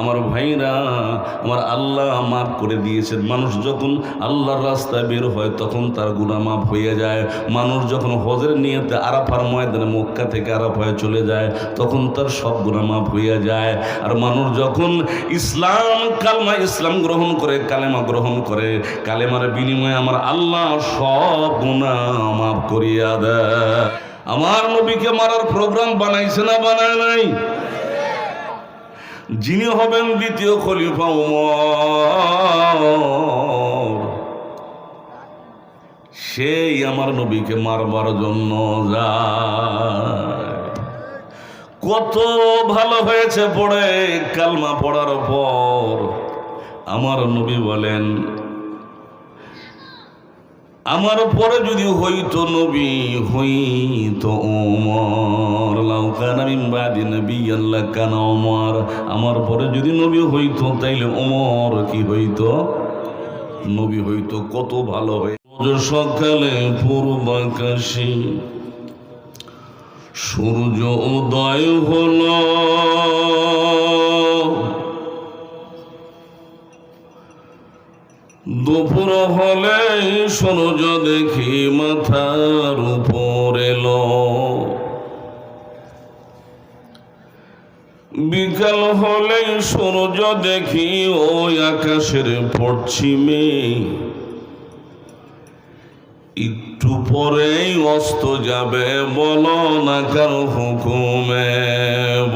আমার ভাইরা, আমার আল্লাহ মাফ করে দিয়েছেন। মানুষ যখন আল্লাহর রাস্তায় বের হয় তখন তার গুনাহ মাফ হয়ে যায়। মানুষ যখন হজের নিয়তে আরাফার ময়দানে মক্কা থেকে আরাফায় চলে যায় তখন তার সব গুনাহ মাফ হয়ে যায়। আর মানুষ যখন ইসলাম গ্রহণ করে, কালেমা গ্রহণ করে, কালেমার বিনিময়ে আমার আল্লাহ সব গুনাহ মাফ করিয়া দেয়। আমার নবীকে মারার প্রোগ্রাম বানাইছে না বানায় নাই? যিনি হবেন দ্বিতীয় খলিফা ওমর, সেই আমার নবীকে মারবার জন্য যায়। কত ভালো হয়েছে পড়ে, কালমা পড়ার পর আমার নবী বলেন, আমার পরে যদি হইতো নবী হইতো ওমর, লাউ কানা মিন বাদি নাবিয়্যিন লাকানা ওমর। আমার পরে যদি নবী হইতো তাইলে ওমর কি হইতো? নবী হইতো। কত ভালো হয়। সকালে পূর্বাকাশে সূর্য উদয় হলো, দুপুর হলে সূর্য দেখি মাথার উপর এলো, বিকাল হলে সূর্য দেখি ওই আকাশের পশ্চিমে, একটু পরেই অস্ত যাবে। বলো না কার হুকুমে?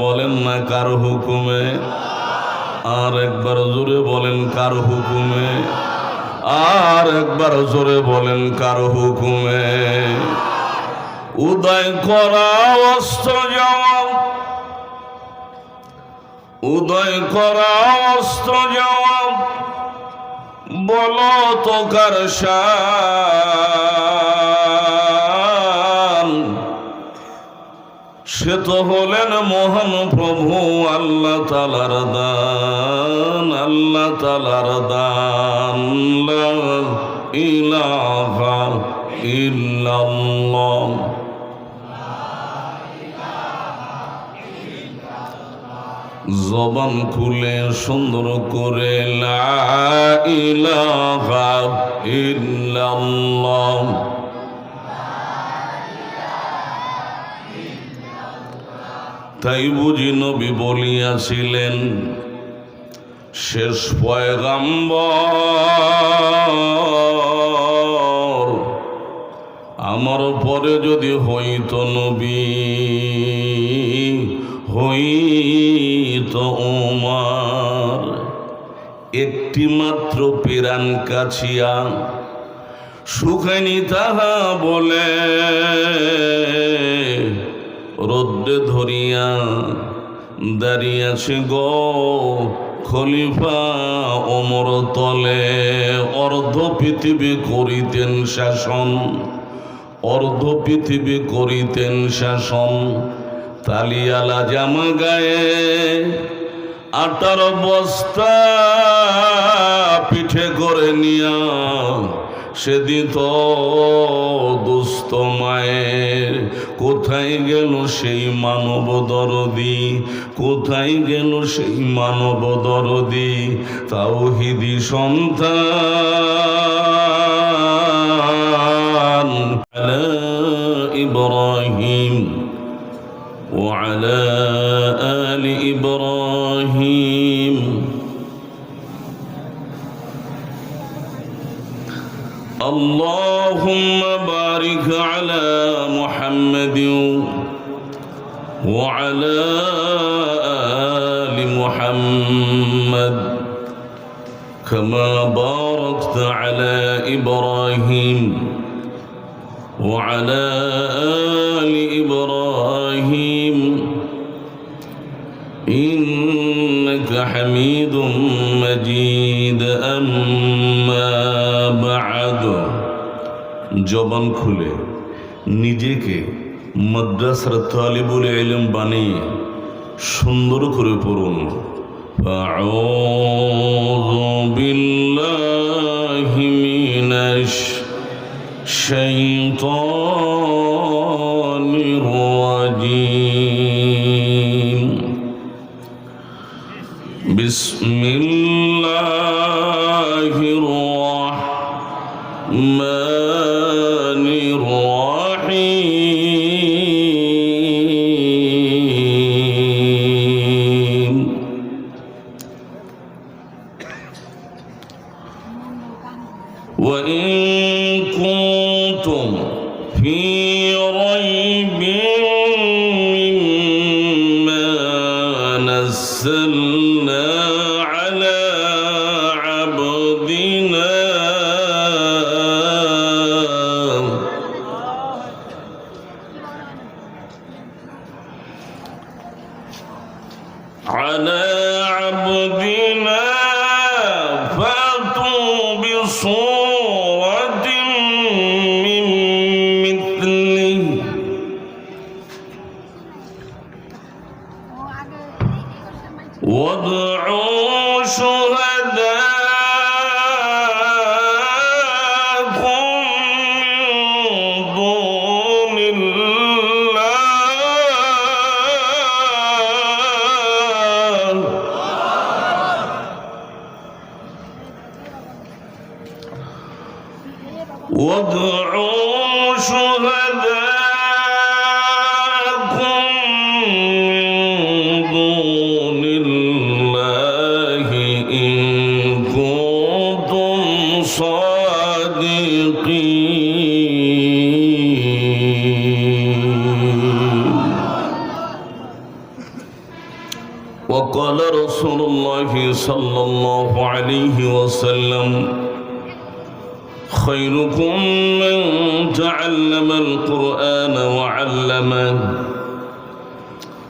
বলেন না কার হুকুমে? আর একবার জোরে বলেন কার হুকুমে? আর একবার জোরে বলেন কার হুকুমে? উদয় করা অস্ত যাওয়া, উদয় করা অস্ত যাওয়া, বলো তো কার শান? সে তো হলেন মহান প্রভু আল্লাহ তাআলার দান, আল্লাহ তাআলার দান। লা ইলাহা ইল্লাল্লাহ। জবান খুলে সুন্দর করে লা ইলাহা ইল্লাল্লাহ। তাই বুঝি নবী বলিয়াছিলেন, শেষ পয়গাম্বর, আমার পরে যদি হইতো নবী হইতো ওমর। একটি মাত্র পেরান কাছিয়া শুকায়নি তাহা বলে, রোদ্রে ধরিয়া দাঁড়িয়েছে গো খলিফা ওমর তলে। অর্ধ পৃথিবী করিতেন শাসন, অর্ধ পৃথিবী করিতেন শাসন। তালিয়ালা জামা গায়ে, আটার বস্তা পিঠে করে নিয়া সে দিত দুস্থ মায়ের। কোথায় গেল সেই মানব দরদি? কোথায় গেল সেই মানব দরদি? তাওহীদি সন্তান। আলা ইব্রাহিম وعلى آل إبراهيم اللهم بارك على محمد وعلى آل محمد كما باركت على إبراهيم وعلى آل إبراهيم إنك حميد مجيد أما بعد। জবান খুলে নিজেকে মাদ্রাসার তালিবুল ইলম বানিয়ে সুন্দর করে পড়ুন। আউযু বিল্লাহি মিনাশ শাইতানির রাজিম। بسم الله الرحمن الرحيم وإن كنتم في ريب مما نزلنا على عبدنا فأتوا بصورة من مثله وادعوا شهداءكم من دون الله وادعوا شهداءكم من دون الله إن كنتم صادقين. وقال رسول الله صلى الله عليه وسلم خيركم من تعلم القرآن وعلمه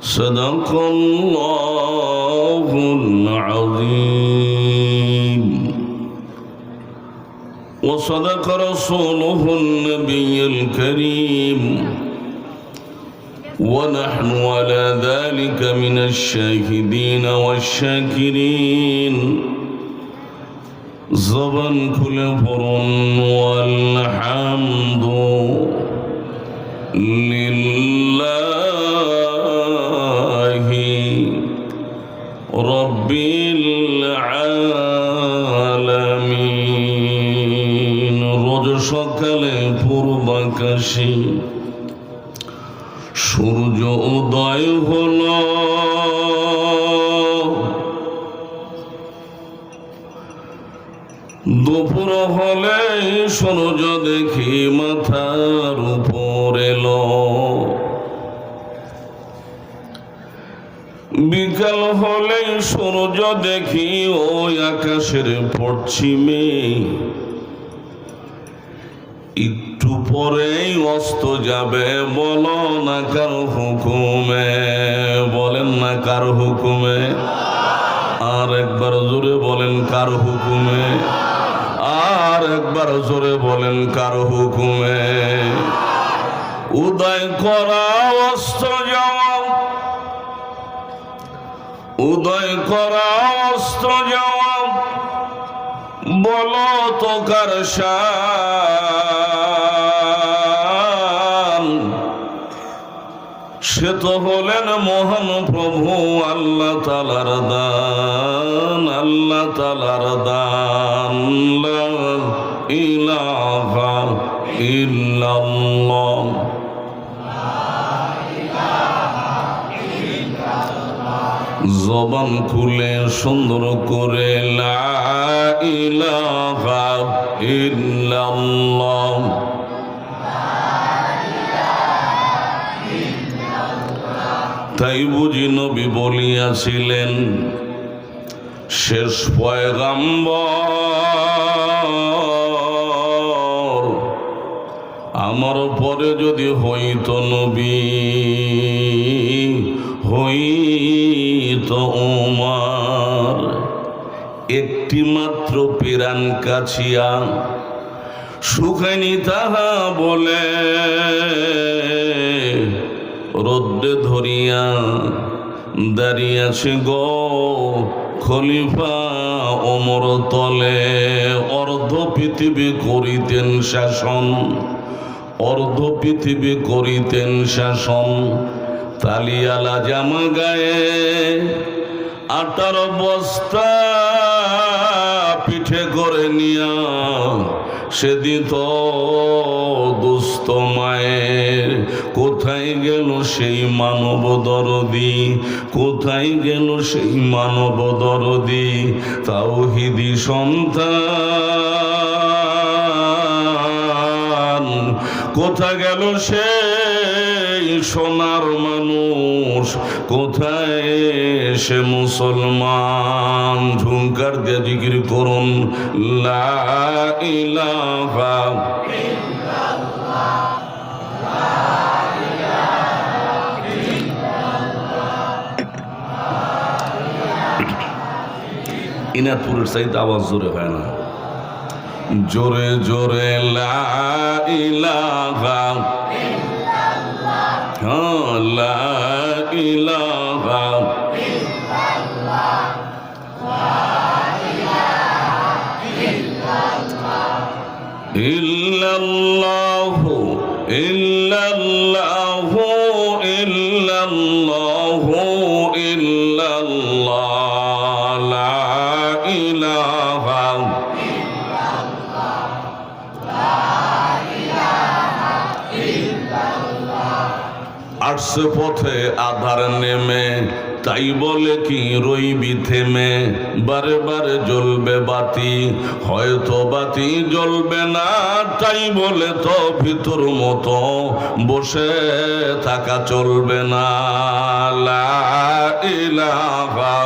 صدق الله العظيم وصدق رسوله النبي الكريم ونحن على ذلك من الشاهدين والشاكرين. জবান খুলে পড়ুন আলহামদুলিল্লাহি রাব্বিল আলামিন। রোজ সকালে পূর্ব আকাশে সূর্য উদয় হলো, দুপুর হলে সূর্য দেখি মাথার উপর এলো, বিকাল হলে সূর্য দেখি ওই আকাশের পশ্চিমে, একটু পরেই অস্ত যাবে। বলো না কার হুকুমে, বলেন না কার হুকুমে, আর একবার জোরে বলেন কার হুকুমে, আর একবার জোরে বলেন কার হুকুমে। উদয় করা অস্ত যাওয়া, উদয় করা অস্ত যাওয়া, বলো তো কার শান। সে তো হলেন মহান প্রভু আল্লাহ তাআলার দান, আল্লাহ তাআলার দান। লা ইলাহা ইল্লাল্লাহ, জবান খুলে সুন্দর করে লা ইলাহা ইল্লাল্লাহ। তাই বুঝি নবী বলিয়াছিলেন, শেষ পয়গাম্বর আমার পরে যদি হইত নবী, হইত ওমর। একটি মাত্র পিরান কাছিয়া সুখাইনি তাহা বলে, রোদ্রে ধরিয়া দাঁড়িয়েছে গো খলিফা ওমর তলে। অর্ধ পৃথিবী করিতেন শাসন, অর্ধ পৃথিবী করিতেন শাসন। তালিয়ালা জামা গায়ে আটার বস্তা পিঠে করে নিয়া সেদিন তো দুস্থ মায়ের। কোথায় গেল সেই মানব দরদি, কোথায় গেল সেই মানব দরদি, তাওহীদি সন্তান। কোথায় গেল সেই সোনার মানুষ, কোথায় সে মুসলমান? ঝুঙ্কার দিয়ে জিকির করুন লা ইলাহা ইনাদপুরের চাইতে আওয়াজ জোরে হয় না, জোরে জোরে লা ইলাহা লা ইলাহা ইল্লাল্লাহু ইল্লাল্লাহু ইল্লাল্লাহু ইল্লাল্লাহ লা ইলাহা আসছে পথে আধার নেমে, তাই বলে কি রইবি থেমে? বারে বারে জ্বলবে বাতি, হয়তো বাতি জ্বলবে না, তাই বলে তো ভিতর মতো বসে থাকা চলবে না। লা ইলাহা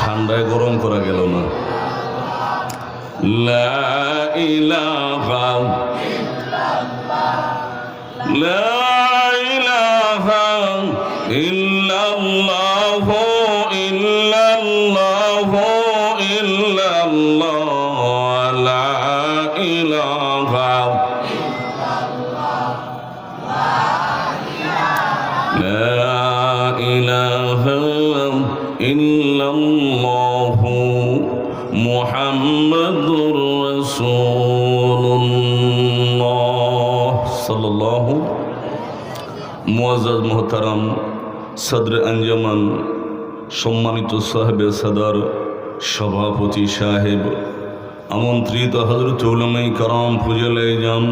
ঠান্ডায় গরম করা গেল না। লা ইলাহা লা ইলাহা ইল্লাল্লাহু ইল্লাল্লাহু ইল্লাল্লাহ লা ইলাহা লা ইলাহা ইল্লাল্লাহু মুহাম্মাদুর রাসূলুল্লাহ সাল্লাল্লাহু। মুআজ্জাজ মুহতারাম সদর আঞ্জমান, সম্মানিত সাহেবে সদর, সভাপতি সাহেব, আমন্ত্রিত হযরত উলামায়ে কেরাম, ফুজায়ে জাম,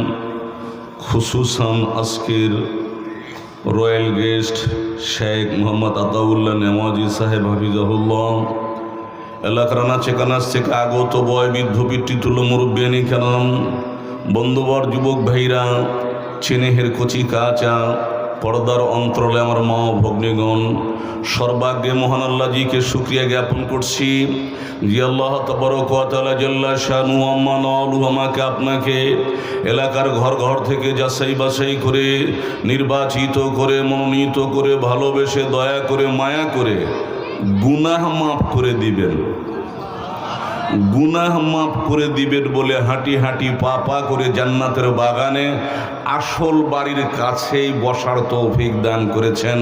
খুসুসান আজকের রয়্যাল গেস্ট শেখ মোহাম্মদ আতাউল্লাহ নেওয়াজি সাহেব হাফিজাহুল্লাহ, এলাকার নাচে কানাচ থেকে আগত বয় বৃদ্ধ পিতৃতুল্য মুরব্বিয়ানি কেরাম, বন্ধুবর যুবক ভাইরা, চেনেহের কচি কাঁচা, পর্দার অন্তরালে আমার মা ভগ্নীগণ, সর্বাগ্রে মহান আল্লাহজিকে শুকরিয়া জ্ঞাপন করছি যে আল্লাহ তাবারক ওয়া তাআলা জাল্লা শানু আম্মা নালু আমাকে আপনাকে এলাকার ঘর ঘর থেকে যাচাই বাছাই করে নির্বাচিত করে মনোনীত করে ভালোবেসে দয়া করে মায়া করে গুনাহ মাফ করে দিবেন। গুনাহ মাফ করে দিবেন বলে হাঁটি হাঁটি পা পা করে জান্নাতের বাগানে আসল বাড়ির কাছেই বসার তৌফিক দান করেছেন।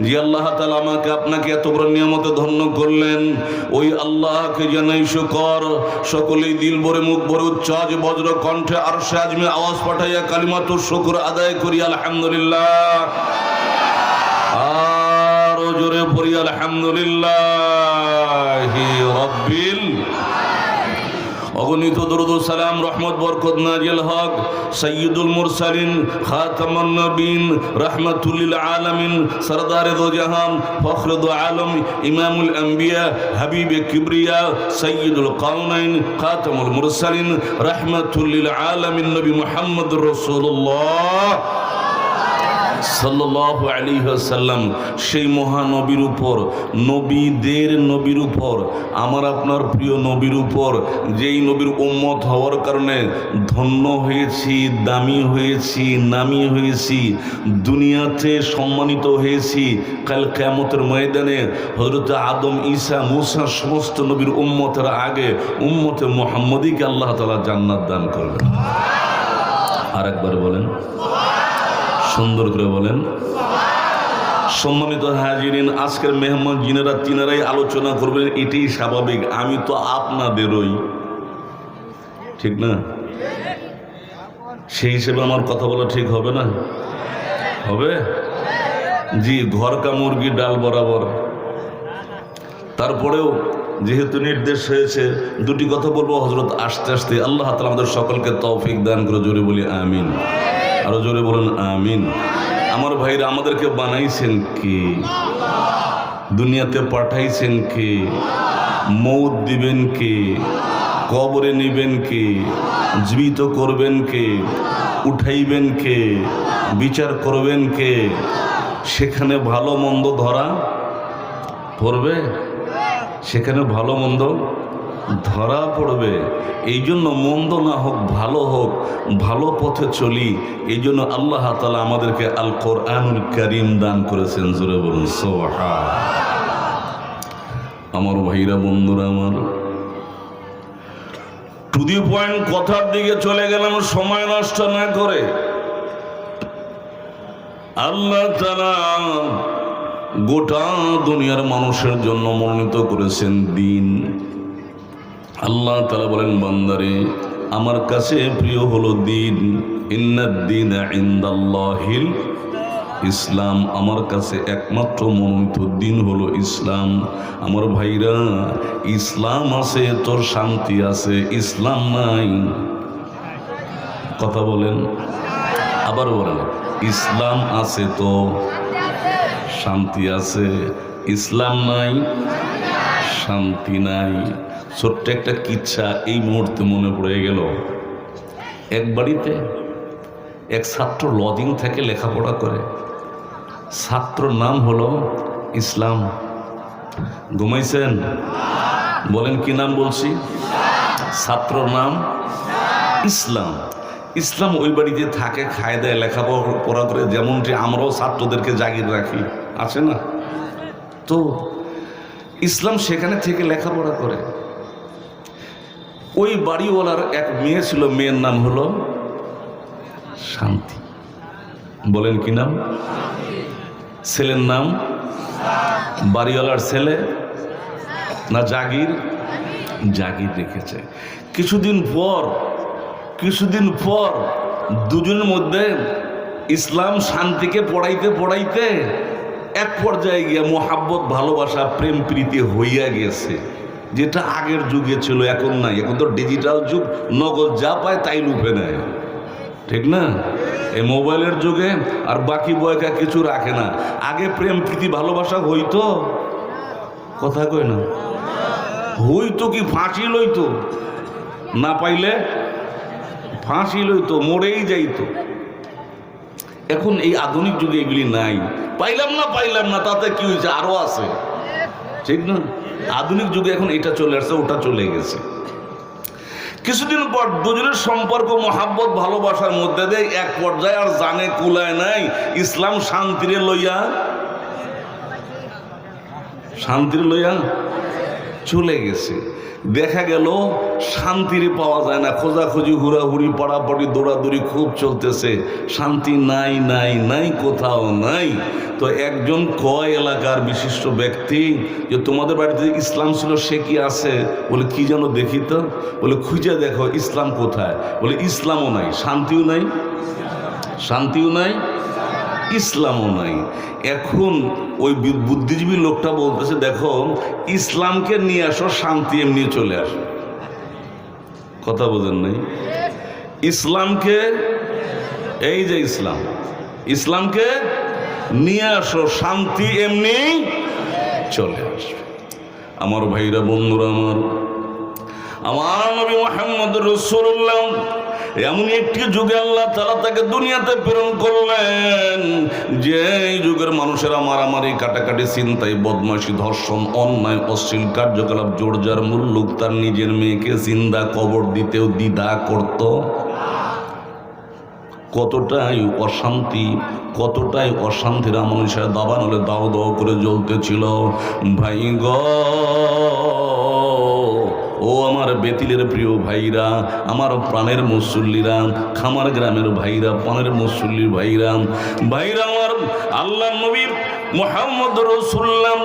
যে আল্লাহ তাআলা আমাকে আপনাকে এত বড় নিয়ামতে ধন্য করলেন, ওই আল্লাহকে জানাই শুকর। সকলেই দিল ভরে মুখ ভরে উচ্চাজ বজ্র কণ্ঠে আরশে আজমে আওয়াজ পাঠাইয়া কালিমাতুর শুকর আদায় করি আলহামদুলিল্লাহ। আর জোরে পড়ি আলহামদুলিল্লাহি রাব্বিল। অগণিত দরুদ ও সালাম রহমত বরকত নাজিল হক সৈয়দুল মুরসালিন খাতামুন নবীন রাহমাতুল লিল আলামিন সরদারে দো জাহান ফখরে দো আলম ইমামুল আম্বিয়া হাবিবে কিবরিয়া সৈয়দুল কাউনাইন খাতামুল মুরসালিন রাহমাতুল লিল আলামিন নবী মুহাম্মদুর রাসূলুল্লাহ সাল্লাল্লাহু আলাইহি ওয়াসাল্লাম, সেই মহানবীর উপর, নবীদের নবীর উপর, আমার আপনার প্রিয় নবীর উপর, যেই নবীর উম্মত হওয়ার কারণে ধন্য হয়েছি, দামি হয়েছি, নামি হয়েছি, দুনিয়াতে সম্মানিত হয়েছি, কাল কিয়ামতের ময়দানে হযরত আদম, ঈসা, মুসা সমস্ত নবীর উম্মতের আগে উম্মতে মুহাম্মদীকে আল্লাহ তাআলা জান্নাত দান করবেন। আরেকবার বলেন, সুন্দর করে বলেন। সম্মানিত হাজিরিন, আজকের মেহমান যিনারা তিনারাই আলোচনা করবেন, এটাই স্বাভাবিক। আমি তো আপনাদেরই, ঠিক না? সেই হিসেবে আমার কথা বলা ঠিক হবে না? হবে? জি, ঘরকা মুরগি ডাল বরাবর। তারপরেও যেহেতু নির্দেশ হয়েছে, দুটি কথা বলবো হযরত, আস্তে আস্তে। আল্লাহ তাআলা আমাদের সকলকে তৌফিক দান করে। জোরে বলি আমিন, আরো জোরে বলুন আমিন। আমার ভাইরা, আমাদেরকে বানাইছেন কে? দুনিয়াতে পাঠাইছেন কে? মৌত দিবেন কে? কবরে নিবেন কে? জীবিত করবেন কে? উঠাইবেন কে? বিচার করবেন কে? সেখানে ভালো মন্দ ধরা পড়বে, সেখানে ভালো মন্দ ধরা পড়বে। এই জন্য মন্দ না হোক, ভালো হোক, ভালো পথে চলি। এই জন্য আল্লাহ তাআলা আমাদেরকে আল কোরআনুল কারীম দান করেছেন। জোরে বলুন সুবহান। আমার ভাইরা, বন্ধুরা আমার, টু দি পয়েন্ট কথার দিকে চলে গেলাম সময় নষ্ট না করে। আল্লাহ তাআলা গোটা দুনিয়ার মানুষের জন্য মনোনীত করেছেন দিন। আল্লাহ তাআলা বলেন, বান্দারে, আমার কাছে প্রিয় হলো দিন। ইন্নাদ-দীনা ইনদাল্লাহিল ইসলাম। আমার কাছে একমাত্র মনোনীত দিন হলো ইসলাম। আমার ভাইরা, ইসলাম আছে তোর শান্তি আছে, ইসলাম নাই। কথা বলেন, আবার বলেন, ইসলাম আছে তো শান্তি আছে, ইসলাম নাই শান্তি নাই। ছোট্ট একটা কিচ্ছা এই মুহূর্তে মনে পড়ে গেল। এক বাড়িতে এক ছাত্র লজিং থেকে লেখাপড়া করে। ছাত্রর নাম হলো ইসলাম। ঘুমাইছেন? বলেন কি নাম বলছি? ছাত্রর নাম ইসলাম। ইসলাম ওই বাড়িতে থাকে, খায় দেয়, লেখাপড়া করে, যেমনটি আমরাও ছাত্রদেরকে জাগিয়ে রাখি, আছে না? তো ইসলাম সেখানে থেকে লেখাপড়া করে। ওই বাড়িওয়ালার এক মেয়ে ছিল, মেয়ের নাম হলো শান্তি। বলেন কি নাম? ছেলের নাম? বাড়িওয়ালার ছেলে না জাগির? জাগির রেখেছে। কিছুদিন পর দুজনের মধ্যে ইসলাম শান্তিকে পড়াইতে পড়াইতে এক পর্যায়ে গিয়ে মোহাব্বত, ভালোবাসা, প্রেম প্রীতি হইয়া গেছে। যেটা আগের যুগে ছিল, এখন নাই। এখন তো ডিজিটাল যুগ, নগদ যা পায় তাই লুপে নেয়, ঠিক না? এই মোবাইলের যুগে আর বাকি বয়কা কিছু রাখে না। আগে প্রেম প্রীতি ভালোবাসা হইতো, কথা কই না, হইতো কি ফাঁসি লইতো, না পাইলে ফাঁসি লইতো, মরেই যাইতো। এখন এই আধুনিক যুগে এগুলি নাই। পাইলাম না তাতে কি হয়েছে, আরো আছে, ঠিক না? আধুনিক যুগে এখন এটা চলে আসছে, ওটা চলে গেছে। কিছুদিন পর দুজনের সম্পর্ক, মহাব্বত, ভালোবাসার মধ্যে দিয়ে এক পর্যায়ে আর জানে কুলায় নাই, ইসলাম শান্তিরে লইয়া চলে গেছে। দেখা গেল শান্তিরে পাওয়া যায় না, খোঁজাখুঁজি, হুড়াহুড়ি, পড়াপড়ি, দৌড়াদৌড়ি খুব চলতেছে। শান্তি নাই নাই নাই, কোথাও নাই। তো একজন কয় এলাকার বিশিষ্ট ব্যক্তি, যে তোমাদের বাড়িতে ইসলাম ছিল, সে কি আছে? বলে কি যেন দেখি তো। বলে খুঁজে দেখো ইসলাম কোথায়। বলে ইসলামও নাই, শান্তিও নাই, শান্তিও নাই, ইসলামও নাই। এখন ওই বুদ্ধিজীবী লোকটা বলতেছে, দেখো ইসলামকে নিয়ে আসো, শান্তি এমনি চলে আসো। কথা বোঝেন নাই? ইসলামকে, এই যে ইসলামকে নিয়ে আসো, শান্তি এমনি চলে আসবে। আমার ভাইরা, বন্ধুরা আমার নবী মুহাম্মদ রাসূলুল্লাহ এমন একটি যুগে আল্লাহ তাআলা তাকে দুনিয়াতে প্রেরণ করলেন, যে যুগের মানুষেরা মারামারি, কাটাকাটি, ছিনতাই, বদমাশি, ধর্ষণ, অন্যায়, অশ্লীল কার্যকলাপ, জোরজার মুল্লুক, তার নিজের মেয়েকে জিন্দা কবর দিতেও দ্বিধা করত। কতটাই অশান্তির মানুষের দাবান হলে দাও দাও করে জ্বলতেছিল। ভাই গো, ও আমার বেতিলের প্রিয় ভাইরা, আমার প্রাণের মুসল্লিরা, খামার গ্রামের ভাইরা, প্রাণের মুসল্লির ভাইরা, আমার আল্লাহর নবী মুহাম্মদ রাসূলুল্লাহ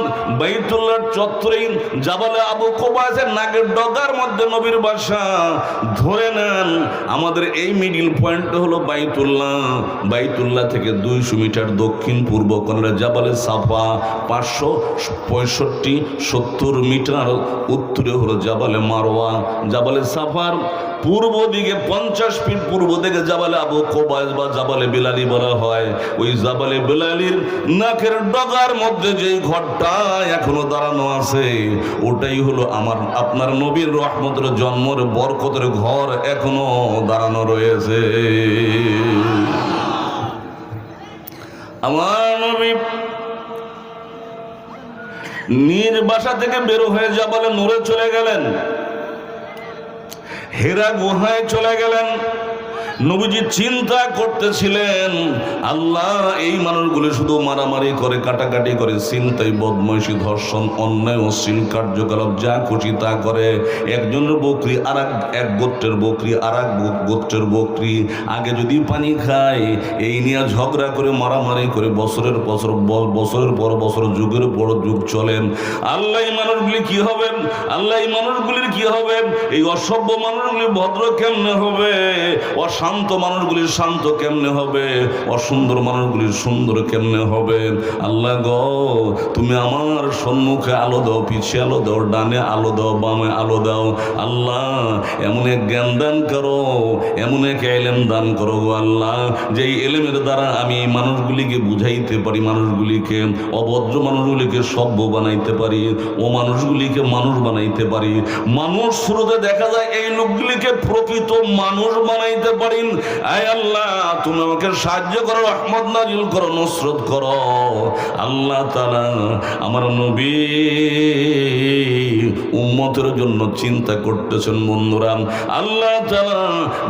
বাইতুল্লাহ চত্বরে জাবালে আবু কুবাইসের নাগের ডগার মধ্যে নবীর বাসা। ধরে নেন আমাদের এই মিডিল পয়েন্ট হলো বাইতুল্লাহ। বাইতুল্লাহ থেকে 200 মিটার দক্ষিণ পূর্ব কোণে জাবালে সাফা, 565-70 মিটার উত্তরে হলো জাবালে মারওয়া। জাবালে সাফার পূর্ব দিকে 50 ফিট পূর্ব দিকে জাবালে আবু কুবাইস বা জাবালে বিলালি বলা হয়। ওই জাবালে বিলালির নাকের ডগার মধ্যে যে ঘরটা এখনো দাঁড়ানো আছে, ওটাই হলো আমার আপনার নবীর রহমতের জন্মের বরকতের ঘর, এখনো দাঁড়ানো রয়েছে। আমার নবী নিজ বাসা থেকে বের হয়ে জাবালে নূরে চলে গেলেন, হেরা গুহায় চলে গেলেন। নবীজি চিন্তা করতেছিলেন, আল্লাহ এই মানুষগুলো শুধু মারামারি করে, কাটাকাটি করে, ছিনতাই, বদমাইশি, ধর্ষণ, অন্যায়, অশ্লীল কার্যকলাপ যা খুশি তা করে। একজনের বকরি এক গোত্রের বকরি আর এক গোত্রের বকরি আগে যদি পানি খায়, এই নিয়ে ঝগড়া করে, মারামারি করে বছরের পর বছর, যুগের পর যুগ চলেন। আল্লাহ এই মানুষগুলি কি হবেন? আল্লাহ এই মানুষগুলির কি হবে? এই অসভ্য মানুষগুলি ভদ্র কেমনে হবে? শান্ত মানুষগুলি শান্ত কেমনে হবে? অসুন্দর মানুষগুলি সুন্দর কেমনে হবে? আল্লাহ গো, তুমি আমার সম্মুখে আলো দাও, পিছিয়ে আলো দাও, ডানে আলো দাও, বামে আলো দাও। আল্লাহ এমন এক জ্ঞান দান করো, এমন এক এলেম দান করো গো আল্লাহ, যেই এলেমের দ্বারা আমি এই মানুষগুলিকে বুঝাইতে পারি, মানুষগুলিকে, অভদ্র মানুষগুলিকে সভ্য বানাইতে পারি, ও মানুষগুলিকে মানুষ বানাইতে পারি। মানুষ শুরুতে দেখা যায় এই লোকগুলিকে প্রকৃত মানুষ বানাইতে পারি। আয় আল্লাহ, তুমি আমাকে সাহায্য করো, রহমত নাজিল করো, নসরত করো। আল্লাহ তাআলা আমার নবী উম্মতের জন্য চিন্তা করতেছেন। বন্ধুরা, আল্লাহ তাআলা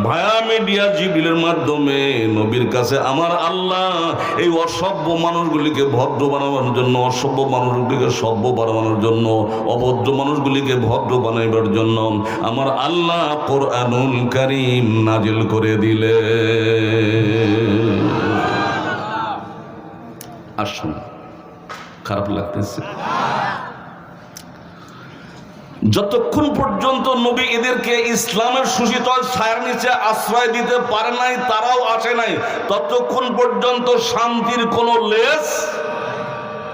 ভায়া মিডিয়া জিবরিলের মাধ্যমে নবীর কাছে আমার আল্লাহ এই অসভ্য মানুষগুলিকে ভদ্র বানানোর জন্য, অসভ্য মানুষগুলিকে সভ্য বানানোর জন্য, অভদ্র মানুষগুলিকে ভদ্র বানাইবার জন্য আমার আল্লাহ কোরআনুল কারীম নাজিল করে দিলে। আসুন, খারাপ লাগতেছে? যতক্ষণ পর্যন্ত নবী এদেরকে ইসলামের সুশীতল ছায়ার নিচে আশ্রয় দিতে পারে নাই, তারাও আসে নাই, ততক্ষণ পর্যন্ত শান্তির কোনো লেশ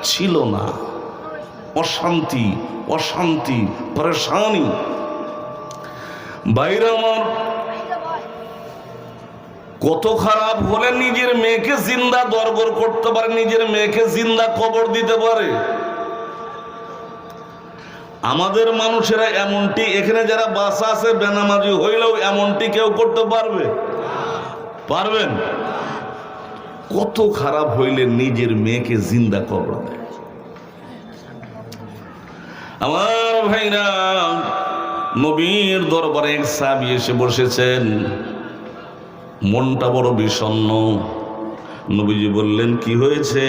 ছিল না। অশান্তি, অশান্তি, পরেশানি। বাইরে আমার কত খারাপ হলে নিজের মেয়েকে জিন্দা দরগর করতে পারে, নিজের মেয়েকে জিন্দা কবর দিতে পারে। আমাদের মানুষেরা এমনটি, এখানে যারা বাসা আছে বেনামাজি হইলেও এমনটি কেউ করতে পারবে? পারবেন? কত খারাপ হইলে নিজের মেয়েকে জিন্দা কবর দেয়। আমার ভাইরা, নবীর দরবারে এক সাহাবী এসে বসেছেন, মনটা বড় বিষণ্ণ। নবীজি বললেন, কি হয়েছে?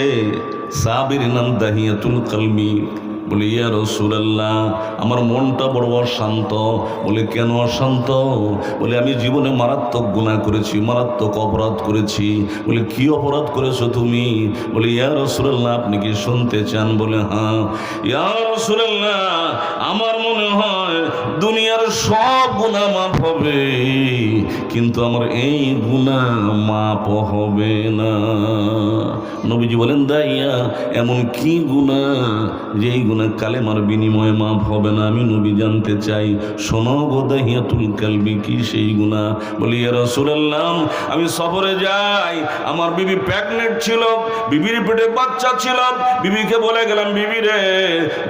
সাহাবীর নাম দাহিয়াতুল কালবি। বলে, ইয়া রাসূলুল্লাহ, আমার মনটা বড় অশান্ত। বলে, কেন অশান্ত? বলে, আমি জীবনে মারাত্মক গুনাহ করেছি, মারাত্মক অপরাধ করেছি। বলে, কি অপরাধ করেছো তুমি? বলে, ইয়া রাসূলুল্লাহ, আপনি কি শুনতে চান? বলে, হ্যাঁ। ইয়া রাসূলুল্লাহ, আমার মনে হয় দুনিয়ার সব গুনাহ মাফ হবে, কিন্তু আমার এই গুনাহ মাফ হবে না। নবীজি বলেন, দাইয়া, এমন কি গুনাহ যেই গুনাহ কালেমার বিনিময়ে মাফ হবে না? আমি নবী জানতে চাই। শোনো গো দাহিয়াতুল কালবি, কি সেই গুনাহ? বলি, ইয়া রাসূলুল্লাহ, আমি সফরে যাই, আমার বিবি প্রেগনেন্ট ছিল, বিবির পেটে বাচ্চা ছিল। বিবিকে বলে গেলাম, বিবি রে,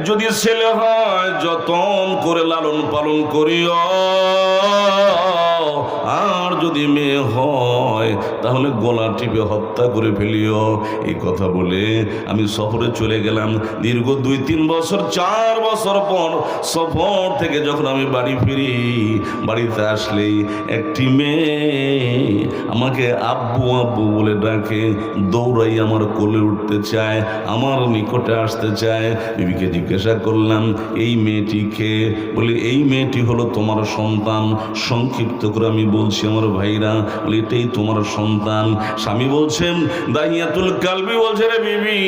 যদি ছেলে হয় যতন করে লালন পালন করিও, আর যদি মেয়ে হয় তাহলে গলা টিপে হত্যা করে ফেলিও। এই কথা বলে আমি সফরে চলে গেলাম। দীর্ঘ 2-3 বছর, 4 বছর পর সফর থেকে যখন আমি বাড়ি ফিরি, বাড়িতে আসলেই একটি মেয়ে আমাকে আব্বু আব্বু বলে ডাকে, দৌড়াই আমার কোলে উঠতে চায়, আমার নিকটে আসতে চায়। বিবিকে জিজ্ঞাসা করলাম, এই মেয়েটিকে? বলে, এই মেয়েটি হলো তোমার সন্তান। সংক্ষিপ্ত করে করে আমি বলছি আমার ভাইরা, বলে এটাই তোমার সন্তান। স্বামী বলছেন, দাহিয়াতুল কালবি বলছে, রে বিবি,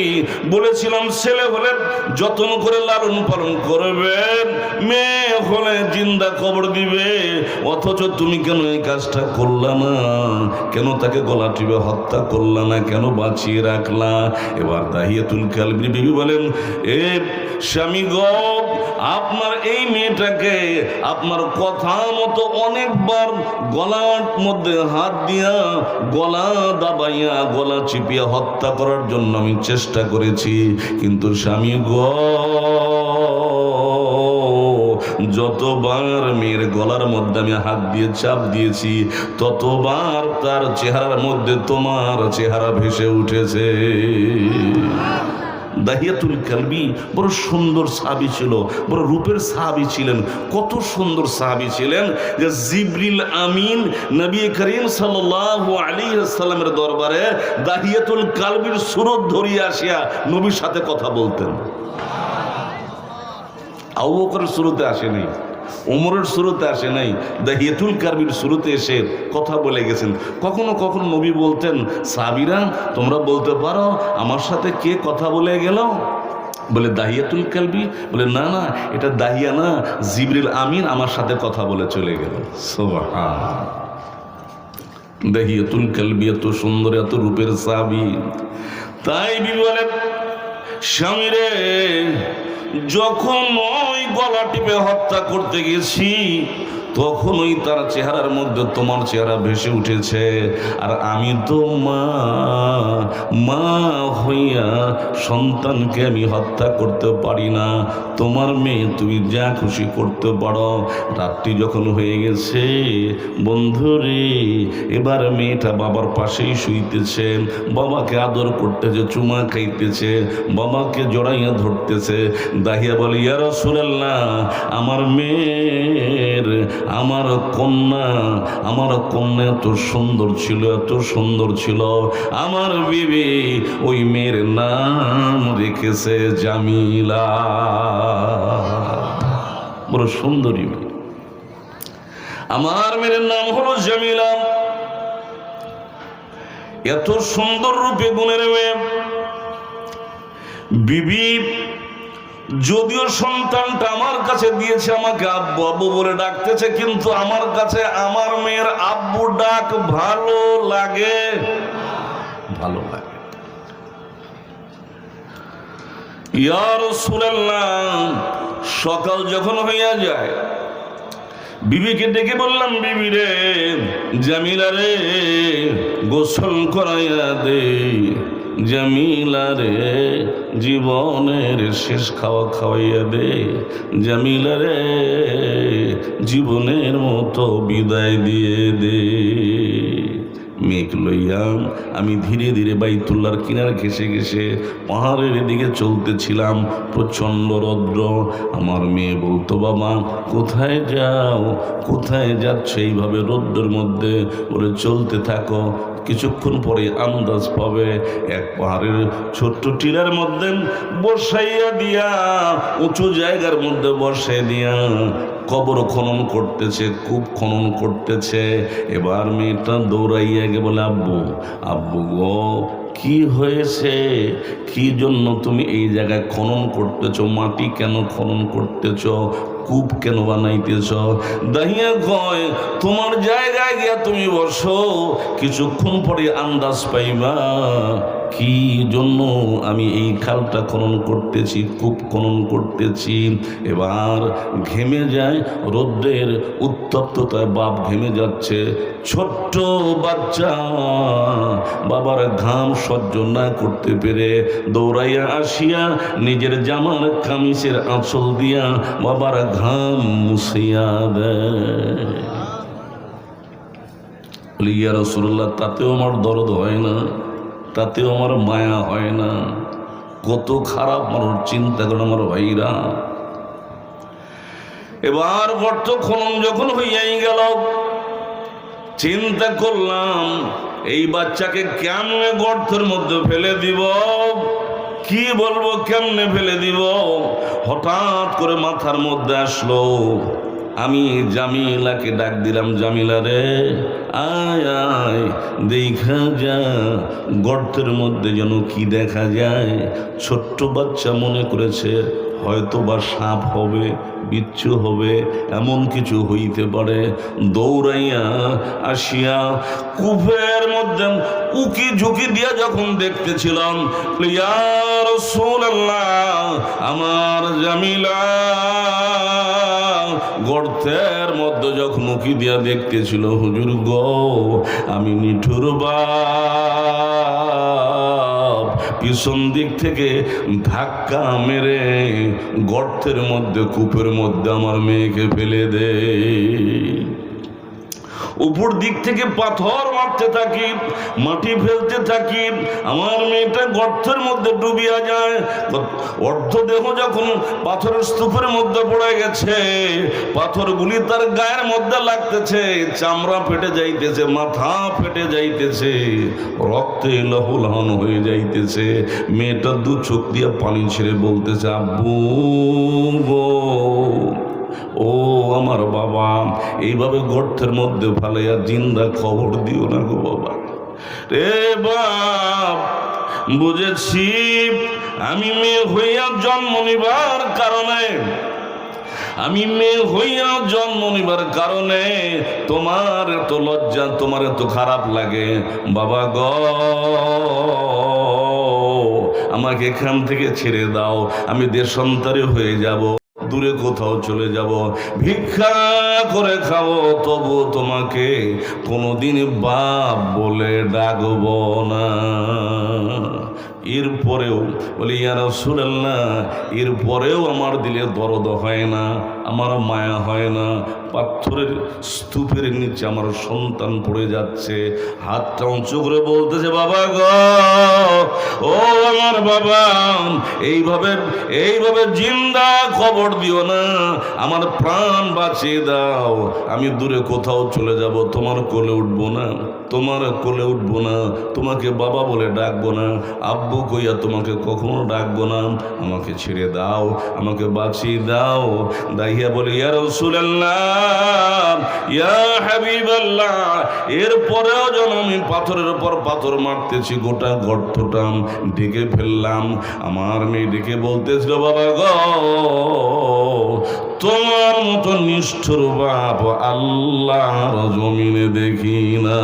বলেছিলাম ছেলে হলে যত্ন করে লালন পালন করবেন, মেয়ে হলে জিন্দা কবর দিবে, অথচ তুমি কেন এই কাজটা করলা না? কেন তাকে গলা টিপে হত্যা করলা না? কেন বাঁচিয়ে রাখলা? এবার দাহিয়াতুল কালবির বিবি বলেন, এ স্বামী গো, আপনার এই মেয়েটাকে আপনার কথা মতো অনেকবার গলার মধ্যে হাত দিয়া গলা দাবাইয়া গলা চিপিয়া হত্যা করার জন্য আমি চেষ্টা করেছি, কিন্তু স্বামী গো, যতবার মেয়ের গলার মধ্যে আমি হাত দিয়ে চাপ দিয়েছি, ততবার তার চেহারার মধ্যে তোমার চেহারা ভেসে উঠেছে। দাহিয়াতুল কালবি বড় সুন্দর সাহাবী ছিল, বড় রূপের সাহাবী ছিলেন। কত সুন্দর সাহাবী ছিলেন যে জিবরিল আমিন নবী করিম সাল্লাল্লাহু আলাইহি ওয়াসাল্লামের দরবারে দাহিয়াতুল কালবির সুরত ধরিয়া আসিয়া নবীর সাথে কথা বলতেন। আবু বকরের সুরতে আসে নাই, ওমরের সুরতে আসে নাই, দাহিয়াতুল কালবির সুরতে এসে কথা বলে গেছেন। কখনো কখনো নবী বলতেন, সাহাবীরা তোমরা বলতে পারো আমার সাথে কে কথা বলে গেল? বলে দাহিয়াতুল কালবি। বলে না না, এটা দাহিয়া না, জিবরিল আমিন আমার সাথে কথা বলে চলে গেল। সুবহান। দাহিয়াতুল কালবি এত সুন্দর, এত রূপের সাহাবী। তাই বিবি বলে, স্বামী রে, যখন ওই গলা টিপে হত্যা করতে গেছি, তখন ওই তার চেহারার মধ্যে তোমার চেহারা ভেসে উঠেছে। আর আমি তো মা হইয়া সন্তানকে আমি হত্যা করতে পারি না। তোমার মেয়ে তুমি যা খুশি করতে পারো। রাত্রি যখন হয়ে গেছে, বন্ধুরে, এবার মেয়েটা বাবার পাশেই শুইতেছে, বাবাকে আদর করতেছে, চুমা খাইতেছে, বাবাকে জড়াইয়া ধরতেছে। দাহিয়া বলে, ইয়া রাসূলুল্লাহ, আমার মেয়ের, আমার কন্যা এত সুন্দর ছিল, এত সুন্দর ছিল। আমার বিবি ওই মেয়ের নাম রেখেছে জামিলা। বড় সুন্দরী মেয়ে, আমার মেয়ের নাম হলো জামিলা। এত সুন্দর রূপে গুণের মেয়ে বিবি। যদিও সন্তানটা আমার কাছে দিয়েছে, আমাকে আব্বু আব্বু বলে ডাকতেছে, কিন্তু আমার কাছে আমার মেয়ের আব্বু ডাক ভালো লাগে, ভালো লাগে। ইয়া রাসূলুল্লাহ, সকাল যখন হইয়া যায়, বিবিকে ডেকে বললাম, বিবি রে, জামিলা রে, গোসল করাইয়া দে। জামিলা রে, জীবনের শেষ খাওয়া খাওয়াইয়া দে। জামিলা রে, জীবনের মতো বিদায় দিয়ে দে। মেঘ লইয়া আমি ধীরে ধীরে বাইতুল্লাহর কিনার ঘেসে ঘেসে পাহাড়ের দিকে চলতেছিলাম। প্রচণ্ড রৌদ্র। আমার মেয়ে বলতো, বাবা কোথায় যাও, কোথায় যাচ্ছ এইভাবে রৌদ্রের মধ্যে? বলে, চলতে থাকো, কিছুক্ষণ পরে আন্দাজ পাবে। এক পাহাড়ের ছোট্ট টিলার মধ্যে বসাইয়া দিয়া, উঁচু জায়গার মধ্যে বসাই দিয়া কবর খনন করতেছে, কূপ খনন করতেছে। এবার মেয়েটা দৌড়াইয়া গে বলে, আব্বু আব্বু গো, কি হয়েছে? কি জন্য তুমি এই জায়গায় খনন করতেছো? মাটি কেন খনন করতেছো? কূপ কেন বানাইতেছ? দাহিয়া কয়, তোমার জায়গায় গিয়া তুমি বসো, কিছুক্ষণ পরে আন্দাজ পাইবা কি জন্য আমি এই খালটা খনন করতেছি, কূপ খনন করতেছি। এবার ঘেমে যায়, রৌদ্রের উত্তপ্ততায় বাপ ঘেমে যাচ্ছে। ছোট্ট বাচ্চা বাবার ঘাম সহ্য না করতে পেরে দৌড়াইয়া আসিয়া নিজের জামার কামিজের আঁচল দিয়া বাবার ঘাম মুছিয়া দেয়। বলি, ইয়া রাসূলুল্লাহ, তাতেও আমার দরদ হয় না, তাতেও আমার মায়া হয় না। কত খারাপ মানুষ, চিন্তা করেন আমার ভাইরা। এবার গর্ত খনন যখন হইয়াই গেল, চিন্তা করলাম এই বাচ্চাকে কেমনে গর্তের মধ্যে ফেলে দিব, কি বলবো, কেমনে ফেলে দিব। হঠাৎ করে মাথার মধ্যে আসলো, আমি জামিলাকে ডাক দিলাম, জামিলা রে আয় আয়, দেখা যা গর্তের মধ্যে যেন কি দেখা যায়। ছোট্ট বাচ্চা মনে করেছে হয়তো বা সাপ হবে, বিচ্ছু হবে, এমন কিছু হইতে পারে। দৌড়াইয়া আসিয়া কূপের মধ্যে উকি ঝুঁকি দিয়া যখন দেখতেছিলাম, ইয়া রাসূলুল্লাহ, আমার জামিলা গর্তের মধ্যে যখন উকি দিয়া দেখতেছিল, হুজুর গো, আমি নিঠুর বাপ পিছন দিক থেকে ধাক্কা মেরে গর্তের মধ্যে, কূপের মধ্যে আমার মেয়েকে ফেলে দে। উপর দিক থেকে পাথর মারতে থাকি, মাটি ফেলতে থাকি, আমার মেয়েটা গর্তের মধ্যে ডুবিয়া যায়। অর্ধ দেহ যখন পাথরের স্তূপের মধ্যে পড়ে গেছে, পাথরগুলি তার গায়ের মধ্যে লাগতেছে, চামড়া ফেটে যাইতেছে, মাথা ফেটে যাইতেছে, রক্তে লহলহন হয়ে যাইতেছে। মেয়েটা দু চোখ দিয়ে পানি ছেড়ে বলতেছে, আব্বু গো, ও আমার বাবা, এইভাবে গর্তের মধ্যে ফালাইয়া জিন্দা খবর দিও না গো বাবা। রে বাপ, বুঝেছি আমি মেয়ে হইয়া জন্ম নিবার কারণে, আমি মেয়ে হইয়া জন্ম নিবার কারণে তোমার এত লজ্জা, তোমার এত খারাপ লাগে। বাবা গ, আমাকে এখান থেকে ছেড়ে দাও, আমি দেশান্তরে হয়ে যাব, দূরে কোথাও চলে যাব, ভিক্ষা করে খাবো, তবু তোমাকে কোনোদিন বাপ বলে ডাকব না। এরপরেও বলি, ইয়া রাসূলুল্লাহ, এরপরেও আমার দিলে দরদ হয় না, আমার মায়া হয় না। পাথরের স্তূপের নিচে আমার সন্তান পড়ে যাচ্ছে, হাতটা উঁচু করে বলতেছে, বাবা গো, ও আমার বাবা, এইভাবে এইভাবে জিন্দা খবর দিও না, আমার প্রাণ বাঁচিয়ে দাও, আমি দূরে কোথাও চলে যাব, তোমার কোলে উঠবো না, তোমার কোলে উঠবো না, তোমাকে বাবা বলে ডাকবো না, আব্বু কইয়া তোমাকে কখনো ডাকবো না, আমাকে ছেড়ে দাও, আমাকে বাঁচিয়ে দাও। দাহিয়া বলে, ইয়া রাসূলুল্লাহ, ইয়া হাবিবাল্লাহ, এরপরেও যেন আমি পাথরের উপর পাথর মারতেছি, গোটা গর্তটা ঢেকে ফেললাম। আমার মেয়ে ডেকে বলতেছিল, বাবা গো, তোমার মতো নিষ্ঠুর বাপ আল্লাহর জমিনে দেখি না।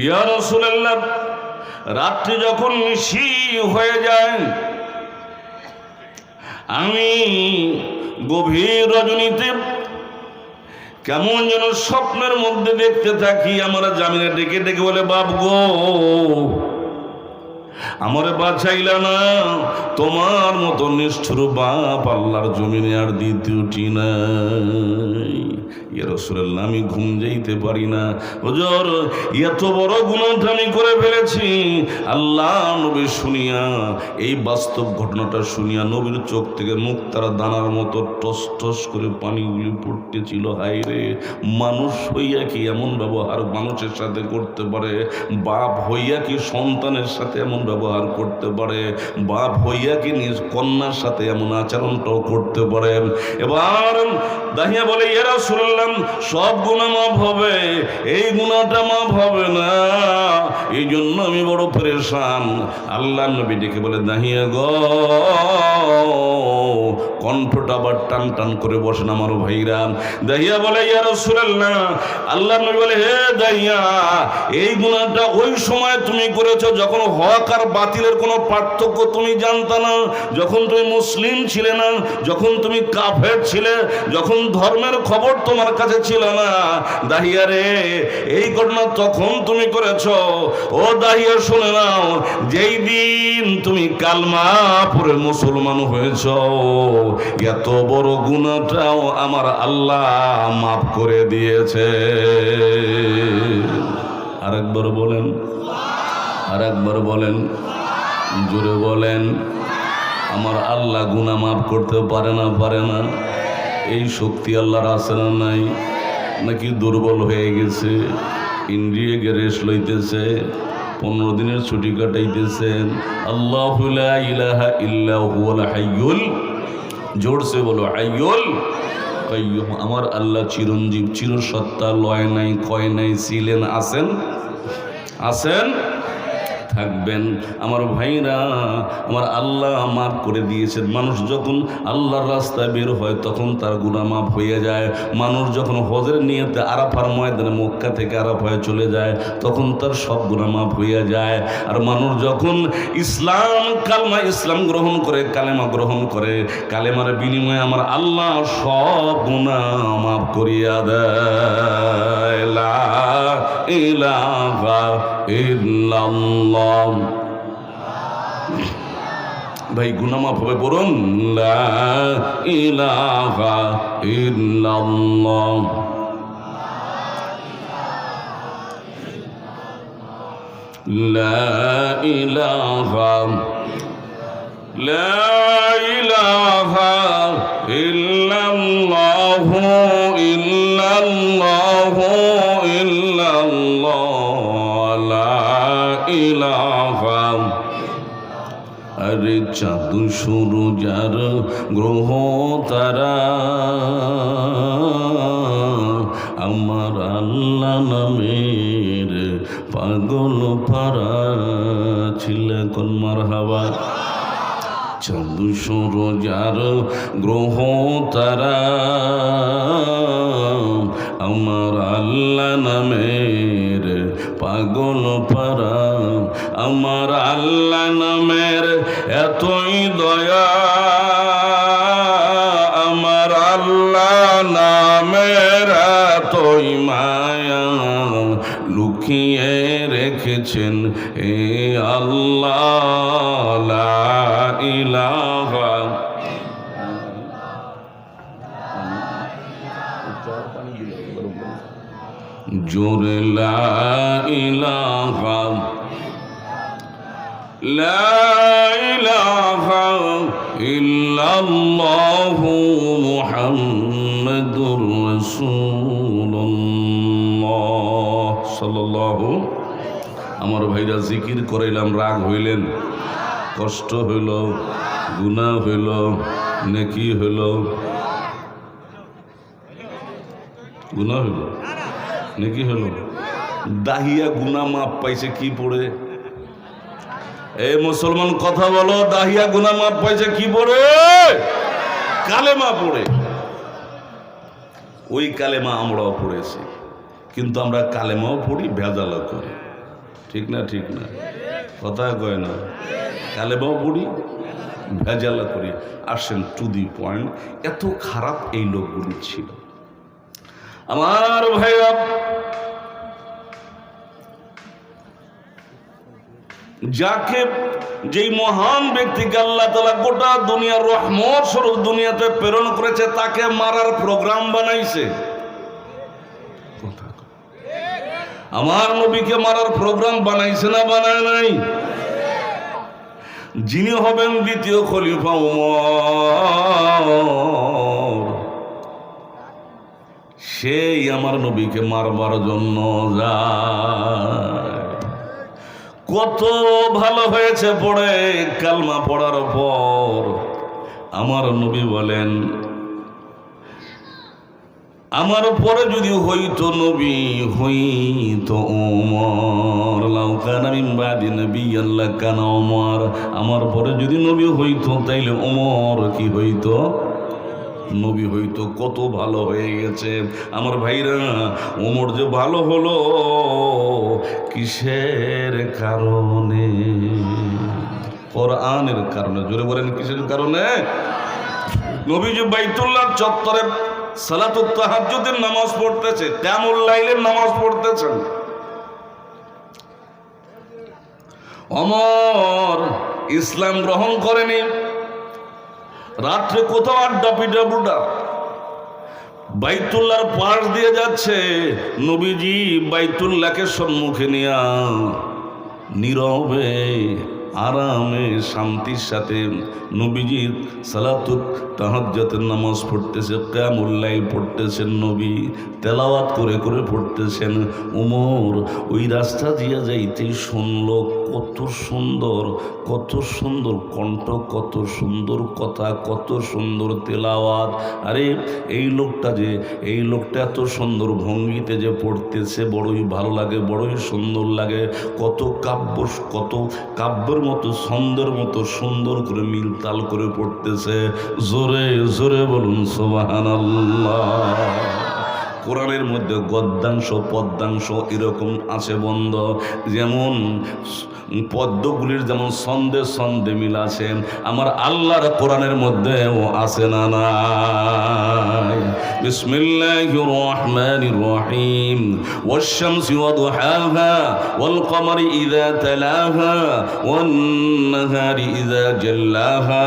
ইয়া রাসূলুল্লাহ, রাত্রি যখন নিশি হয়ে যায়, আমি গভীর রজনীতে কেমন যেন স্বপ্নের মধ্যে দেখতে থাকি, আমার জামিনে ডেকে ডেকে বলে, বাপ গো, আমারে বাঁচাইলা না, তোমার মতো নিষ্ঠুর বাপ আল্লাহর জমিনে আর দ্বিতীয়টি নাই। ইয়া রাসূলুল্লাহ, আমি ঘুম যাইতে পারি না, হুজুর এত বড় গুনাহটা আমি করে ফেলেছি। আল্লাহ নবী শুনিয়া, এই বাস্তব ঘটনাটা শুনিয়া নবীর চোখ থেকে মুক্তার দানার মতো টস টস করে পানিগুলি পড়তেছিল। হায় রে, মানুষ হইয়া কি এমন ব্যবহার মানুষের সাথে করতে পারে? বাপ হইয়া কি সন্তানের সাথে এমন ব্যবহার করতে পারে? বাপ হইয়া কি নিজ কন্যার সাথে এমন আচরণটাও করতে পারে? এবার দাহিয়া বলে, ইয়া রাসূলুল্লাহ, সব গুনাহ মাফ হবে, এই গুনাহটা মাফ হবে না, এই জন্য আমি বড় পেরেশান। আল্লাহ নবী ডেকে বলে, দাহিয়া গো, কণ্ঠটা আবার টান টান করে বসেন আমার ভাইরা। দাহিয়া বলে, ইয়া রাসূলুল্লাহ, আল্লাহ নবী বলে, হে দাহিয়া, এই গুনাহটা ওই সময় তুমি করেছো যখন হক আর বাতিলের কোনো পার্থক্য তুমি জানতা না, যখন তুমি মুসলিম ছিলে না, যখন তুমি কাফের ছিলে, যখন ধর্মের খবর তোমার কাছে ছিল না। দাহিয়া রে, এই ঘটনা তখন তুমি করেছো। ও দাহিয়া, শুনে নাও, যেই দিন তুমি কালমা পড়ে মুসলমান হয়েছ, এত বড় গুনাহটাও আমার আল্লাহ মাফ করে দিয়েছে। আরেকবার বলেন, আরেকবার বলেন, জোরে বলেন। আমার আল্লাহ গুনাহ মাফ করতে পারে না? পারে না? এই শক্তি আল্লাহর আছে না নাই? নাকি দুর্বল হয়ে গেছে? ইন্দ্রিয়ে গ্যারেস লইতেছে, 15 দিনের ছুটি কাটাইতেছেন। আল্লাহু লা ইলাহা ইল্লা হুয়াল হাইয়ুল জোরসে বলো হাইয়ুল কাইয়ুম। আমার আল্লাহ চিরঞ্জীব, চিরসত্তা, লয় নাই, ক্ষয় নাই, ছিলেন, আছেন, আছেন, থাকবেন। আমার ভাইরা, আমার আল্লাহ মাফ করে দিয়েছেন। মানুষ যখন আল্লাহর রাস্তায় বের হয় তখন তার গুনাহ মাফ হয়ে যায়। মানুষ যখন হজের নিয়তে আরাফার ময়দানে মক্কা থেকে আরাফায় চলে যায় তখন তার সব গুনাহ মাফ হয়ে যায়। আর মানুষ যখন ইসলাম গ্রহণ করে, কালেমা গ্রহণ করে, কালেমার বিনিময়ে আমার আল্লাহ সব গুনাহ মাফ করিয়া দেয়। লা ইলাহা ইল্লাল্লাহ। ভাই গুনাহ মাফ হবে, বলুন লা ইলাহা ইল্লাল্লাহ। লা ইলাহা ইল্লাল্লাহু ইল্লাল্লাহু ইল্লাল্লাহ লা ইলাহা। আরে চাঁদ সূরজ আর গ্রহ তারা আমার আল্লাহ নামের পাগল পারা ছিল কোন মারহাবা। চাঁদ সূরজ আর গ্রহ তারা আমার আল্লাহ নামের পাগল পারা। আমার আল্লাহ নামের এতই দয়া, আমার আল্লাহ নামের এতই মায়া, লুকিয়ে রেখেছেন এ আল্লাহ। লা ইলাহা। জোরে লা ইলাহা ইল্লাল্লাহু মুহাম্মাদুর রাসূলুল্লাহ সাল্লাল্লাহু। আমার ভাইরা জিকির করাইলাম, রাগ হইলেন, কষ্ট হইল, গুনাহ হইল, নেকি হইল, গুনাহ হইল, নেকি হইল। দাহিয়া গুনাহ মাপ পাইছে কি পড়ে? এই মুসলমান কথা বলো, দাহিয়া গুনাহ মাপ পাইছে কি পড়ে? কালেমা পড়ে। ওই কালেমা আমরাও পড়েছি, কিন্তু আমরা কালেমাও পড়ি, ভেজালও করি। ঠিক না? ঠিক না? কথা কয় না? কালেমাও পড়ি, ভেজালও করি। আসেন টু দি পয়েন্ট, এত খারাপ এই লোকগুলি ছিল। আমার ভাইরা, যাকে, যেই মহান ব্যক্তিকে আল্লাহ তাআলা গোটা দুনিয়ার রহমত স্বরূপ দুনিয়াতে প্রেরণ করেছে, তাকে মারার প্রোগ্রাম বানাইছে। আমার নবীকে মারার প্রোগ্রাম বানাইছে না বানায় নাই? যিনি হবেন দ্বিতীয় খলিফা ওমর, সেই আমার নবীকে মারবার জন্য যায়। কত ভালো হয়েছে পড়ে, কালমা পড়ার পর আমার নবী বলেন, আমার পরে যদি হইতো নবী, হইতো ওমর। লাউ কানা মিন বাদি নাবিয়্যিন লাকানা ওমর। আমার পরে যদি নবী হইতো তাইলে ওমর কি হইতো? নবী হইতো। কত ভালো হয়ে গেছে আমার ভাইরা। ওমর যে ভালো হলো কিসের কারণে? কোরআনের কারণে। জোরে বলেন কিসের কারণে? নবী যে বাইতুল্লাহ চত্বরে সালাতুত তাহাজ্জুদের নামাজ পড়তেছে, কিয়ামুল লাইলের নামাজ পড়তেছেন। ওমর ইসলাম গ্রহণ করেনি, রাত্রে কোথাও আড্ডা পিটা বুডা, বাইতুল্লাহর পাশ দিয়ে যাচ্ছে, নবীজি বাইতুল্লাহকে সম্মুখে নিয়া নীরবে আরামে শান্তির সাথে নবীজি সালাতুত তাহাজ্জুদের নামাজ পড়তেছে, কিয়ামুল লাইল পড়তেছেন, নবী তেলাওয়াত করে করে পড়তেছেন। ওমর ওই রাস্তা দিয়া যাইতেই শুনল কত সুন্দর, কত সুন্দর কণ্ঠ, কত সুন্দর কথা, কত সুন্দর তেলাওয়াত। আরে এই লোকটা এত সুন্দর ভঙ্গিতে যে পড়তেছে বড়ই ভালো লাগে, বড়ই সুন্দর লাগে। কত কাব্যের মতো ছন্দের মতো সুন্দর করে মিল তাল করে পড়তেছে। জোরে জোরে বলুন সুবহানাল্লাহ। কোরআনের মধ্যে গদ্যাংশ পদ্যাংশ এরকম আছে বন্ধ, যেমন পদ্মগুলির যেমন ছন্দে ছন্দে মিল আছে, আমার আল্লাহর কোরআনের মধ্যেও আছে না নাই? বিসমিল্লাহির রহমানির রহিম। ওয়াশ-শামসি ওয়াদুহাহা ওয়াল কমারি ইযা তালাহা ওয়ান নাহারি ইযা জাল্লাহা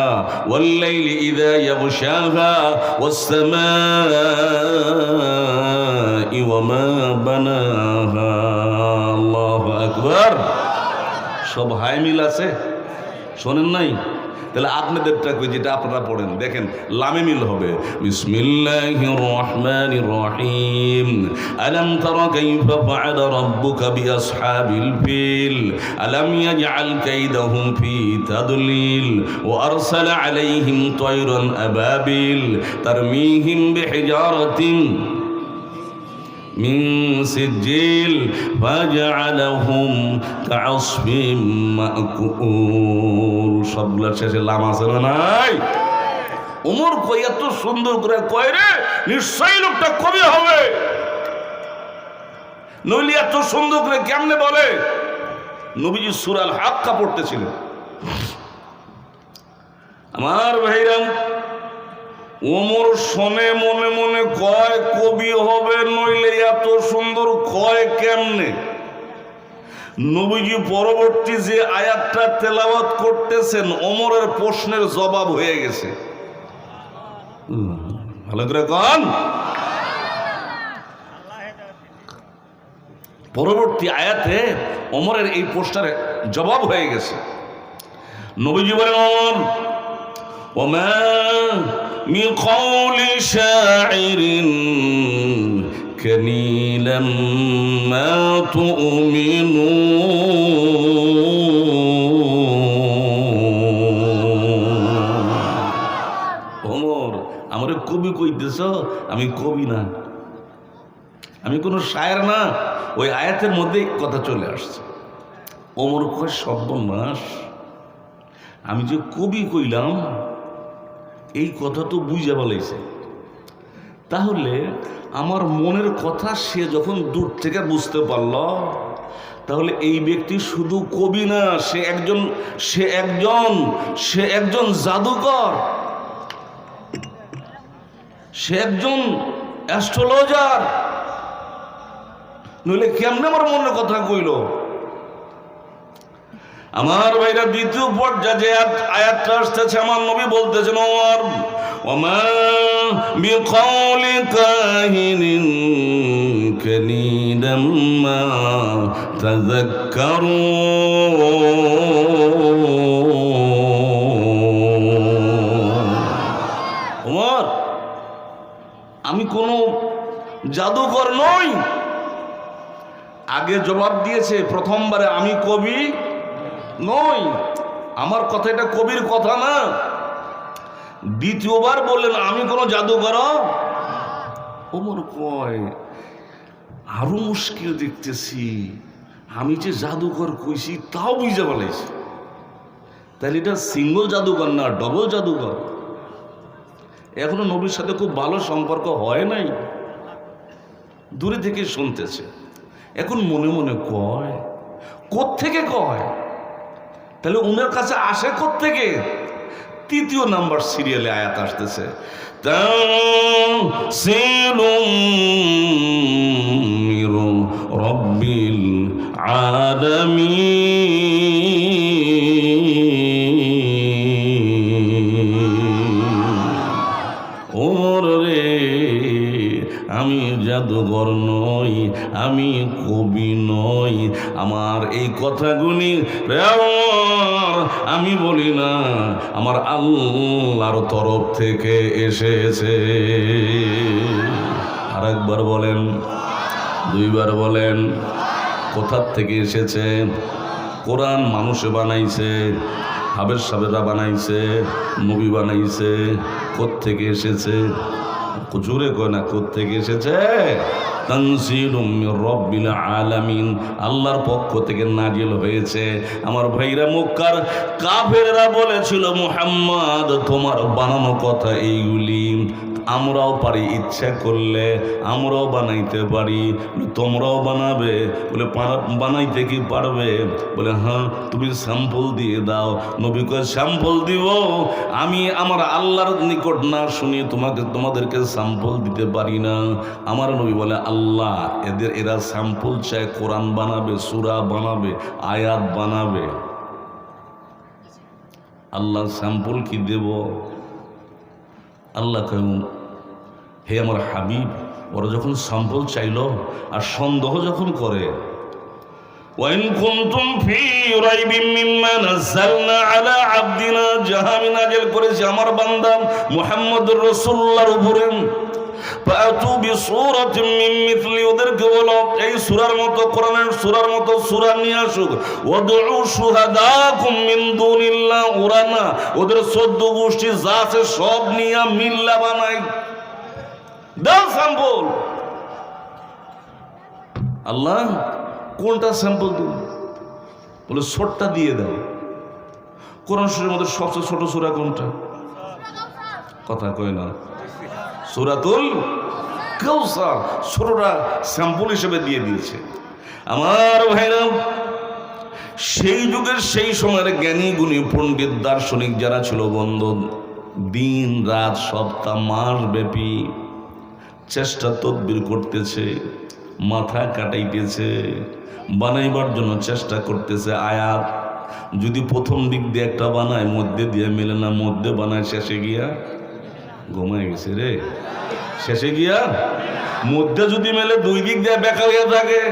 ওয়াল লাইলি ইযা ইয়াগশাহা ওয়াস সামাই ওয়া মা বানাহা। আল্লাহু আকবার। সব হাই মিল আছে, শোনেন নাই? তাহলে আপনাদেরটা কই, যেটা আপনারা পড়েন দেখেন লামে মিল হবে। বিসমিল্লাহির রহমানির রহিম। আলাম তারা কাইফা ফাআলা রাব্বুকা বিআসহাবিল ফিল আলাম ইয়াজআল কাইদাহুম ফি তাদলিল ওয়া আরসালা আলাইহিম তায়রান আবাবিল তারমিহিম বিহিজারাতিন মিন সিজিল ফাজআলাহুম কাআসফিম মাকুল। সবগুলোর শেষে লাম আছে না নাই? ওমর কই এত সুন্দর করে কয় রে, নিশ্চয়ই লোকটা কবি হবে, নইলে এত সুন্দর করে কেমনে বলে? নবীজি সূরা আল হাক্কা পড়তেছিলেন। আমার ভাইরা, ওমর শোনে মনে মনে কয় কবি হবে, নইলে এত সুন্দর কয় কেমনে? নবীজি পরবর্তী যে আয়াতটা তেলাওয়াত করতেছেন ওমরের প্রশ্নের জবাব হয়ে গেছে। ভালো করে কন। পরবর্তী আয়াতে ওমরের এই প্রশ্নের জবাব হয়ে গেছে। নবীজি বলেন, ওমর ওমা من قول شاعر كليلا ما تؤمنون। ওমর আমারে কবি কইতেছ, আমি কবি না, আমি কোনো শায়ের না। ওই আয়াতের মধ্যেই কথা চলে আসছে। ওমর কয় সর্বনাশ, আমি যে কবি কইলাম এই কথা তো বুঝে বলেছে। তাহলে আমার মনের কথা সে যখন দূর থেকে বুঝতে পারল, তাহলে এই ব্যক্তি শুধু কবি না, সে একজন জাদুকর, সে একজন অ্যাস্ট্রোলজার। নইলে কেমনে আমার মনের কথা কইল? আমার ভাইরা, দ্বিতীয় পর্যায়ে যে আয়াতটা আসতেছে, আমার নবী বলতেছেন, ওমর ওমা বিকাউলি কাহিনিন কালিলাম মা তাযাক্কারুন। ওমর, আমি কোনো জাদুকর নই। আগে জবাব দিয়েছে প্রথমবারে, আমি কবি নই, আমার কথা এটা কবির কথা না। দ্বিতীয়বার বললেন আমি কোনো জাদুকর। ওমর কয় আরো মুশকিল দেখতেছি, আমি যে জাদুকর কইছি তাও বুঝে বলেছি, তাহলে এটা সিঙ্গল জাদুকর না ডবল জাদুকর। এখনো নবীর সাথে খুব ভালো সম্পর্ক হয় নাই, দূরে থেকে শুনতেছে। এখন মনে মনে কয় কোত্থেকে কয়, তাহলে উনার কাছে আসে কোত্থেকে? তৃতীয় নাম্বার সিরিয়ালে আয়াত আসতেছে, তানসিলুম মির রাব্বিল আলামিন। ওমর রে, আমি জাদুঘর নই, আমি কবি নই। আমার এই কথাগুলি আমি বলি না, আমার আল্লাহর তরফ থেকে এসেছে। আর একবার বলেন, দুইবার বলেন, কোথার থেকে এসেছে? কোরআন মানুষে বানাইছে, হাবের সাবেরা বানাইছে, নবী বানাইছে। কোত্থেকে এসেছে? জোরে কয় না, কোত্থেকে এসেছে? তানজিলুম মির রাব্বিল আলামিন, আল্লাহর পক্ষ থেকে নাজিল হয়েছে। আমার ভাইরা, মক্কার কাফেররা বলেছিল, মুহাম্মদ তোমার বানানো কথা এইগুলি, আমরাও পারি, ইচ্ছা করলে আমরাও বানাইতে পারি, তোমরাও বানাবে? বলে বানাইতে কি পারবে? বলে হ্যাঁ, তুমি স্যাম্পল দিয়ে দাও। নবী কয় স্যাম্পল দিব? আমি আমার আল্লাহর নিকট না শুনি তোমাদেরকে স্যাম্পল দিতে পারি না। আমার নবী বলে, আল্লাহ এরা স্যাম্পল চায়, কোরআন বানাবে, সূরা বানাবে, আয়াত বানাবে, আল্লাহ স্যাম্পল কি দেব? আল্লাহ কেন, হে আমার হাবিব, ওরা যখন স্যাম্পল চাইল আর সন্দেহ যখন করে, ওয়াইন কুনতুম ফি রাইবিম মিম্মা নাযালনা আলা আবদিনা, যাহা আমি নাযিল করেছি আমার বান্দা মুহাম্মদুর রাসূলুল্লাহর উপরে, ফাআতু বিসূরাতিন মিন মিথলি, ওদেরকে বলো এই সূরার মতো, কোরআনের সূরার মতো সূরা নিয়ে আসুক। ওয়াদউ শুহাদাকুম মিন দুনিল্লাহ, ওরা না, ওদের 14 গোষ্ঠী যা আছে সব নিয়ে মিল্লা বানাই, দাও স্যাম্পল। আল্লাহ কোনটা স্যাম্পল দিন? বলে ছোটটা দিয়ে দাও। কোরআন শরীফের মধ্যে সবচেয়ে ছোট সূরা কোনটা? কথা কয় না, সূরাতুল কাউসার, ছোটটা স্যাম্পল হিসেবে দিয়ে দিয়েছে। আমার ভাইরা, সেই যুগের সেই সময়ের জ্ঞানী গুণী পণ্ডিত দার্শনিক যারা ছিল বন্ধু, দিন রাত সপ্তাহ মাস ব্যাপী চেষ্টা তদবির করতেছে, মাথা কাটাইতেছে, বানাইবার জন্য চেষ্টা করতেছে। আয়াত যদি প্রথম দিক দিয়ে একটা বানায়, মধ্যে দিয়ে মেলে না, মধ্যে বানায়, শেষে গিয়া ঘুমায় গেছে রে, শেষে গিয়া মধ্যে যদি মেলে, দুই দিক দিয়ে বেকা হইয়া থাকে।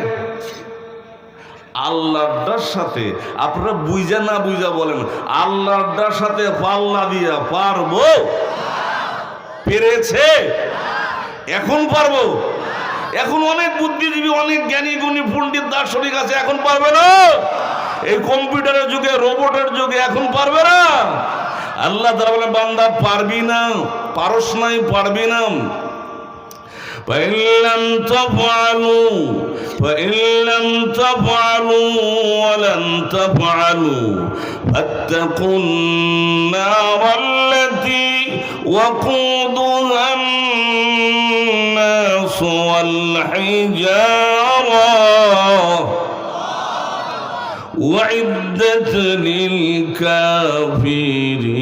আল্লাহটার সাথে আপনারা বুঝা না বুঝা বলেন, আল্লাহটার সাথে পাল্লা দিয়া পারবো? পেরেছে? এখন পারবো? এখন অনেক বুদ্ধিজীবী, অনেক জ্ঞানী গুণী পণ্ডিত দার্শনিক আছে, এখন পারবে না। এই কম্পিউটারের যুগে, রোবটের যুগে এখন পারবে না। আল্লাহ তাআলা বলেন, বান্দা পারবি না, পারস নাই, পারবি না। فإن لم تفعلوا ولن تفعلوا فاتقوا النار التي وقودها الناس والحجارة أعدت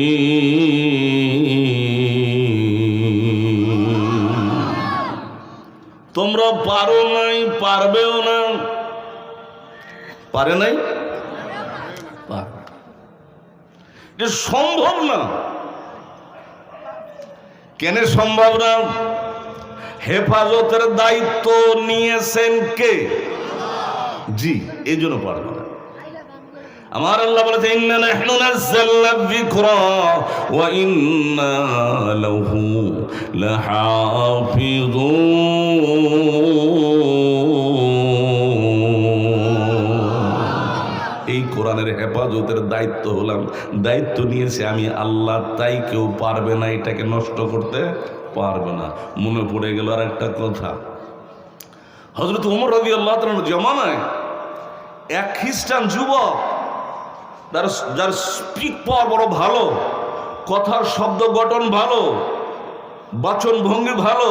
للكافرين। তোমরা পারো নাই, পারবেও না। পারে নাই, সম্ভব না। কেন সম্ভব না? হেফাজতের দায়িত্ব নিয়েছেন কে? জি, এই জন্য পারবে না। আমার আল্লাহ বলেছে, ইন্না নাহনু নাযালনা যিকরা ওয়া ইন্না লাহু লাহাফিযুন। এই কোরআনের হেফাজতের দায়িত্ব নিয়েছে আমি আল্লাহ, তাই কেউ পারবে না এটাকে নষ্ট করতে, পারবে না। মনে পড়ে গেল আর একটা কথা, হযরত ওমর রাদিয়াল্লাহু তাআলার জামানায় এক খ্রিস্টান যুবক, যার স্পিক পাওয়ার বড় ভালো, কথার শব্দ গঠন ভালো, বাচন ভঙ্গি ভালো,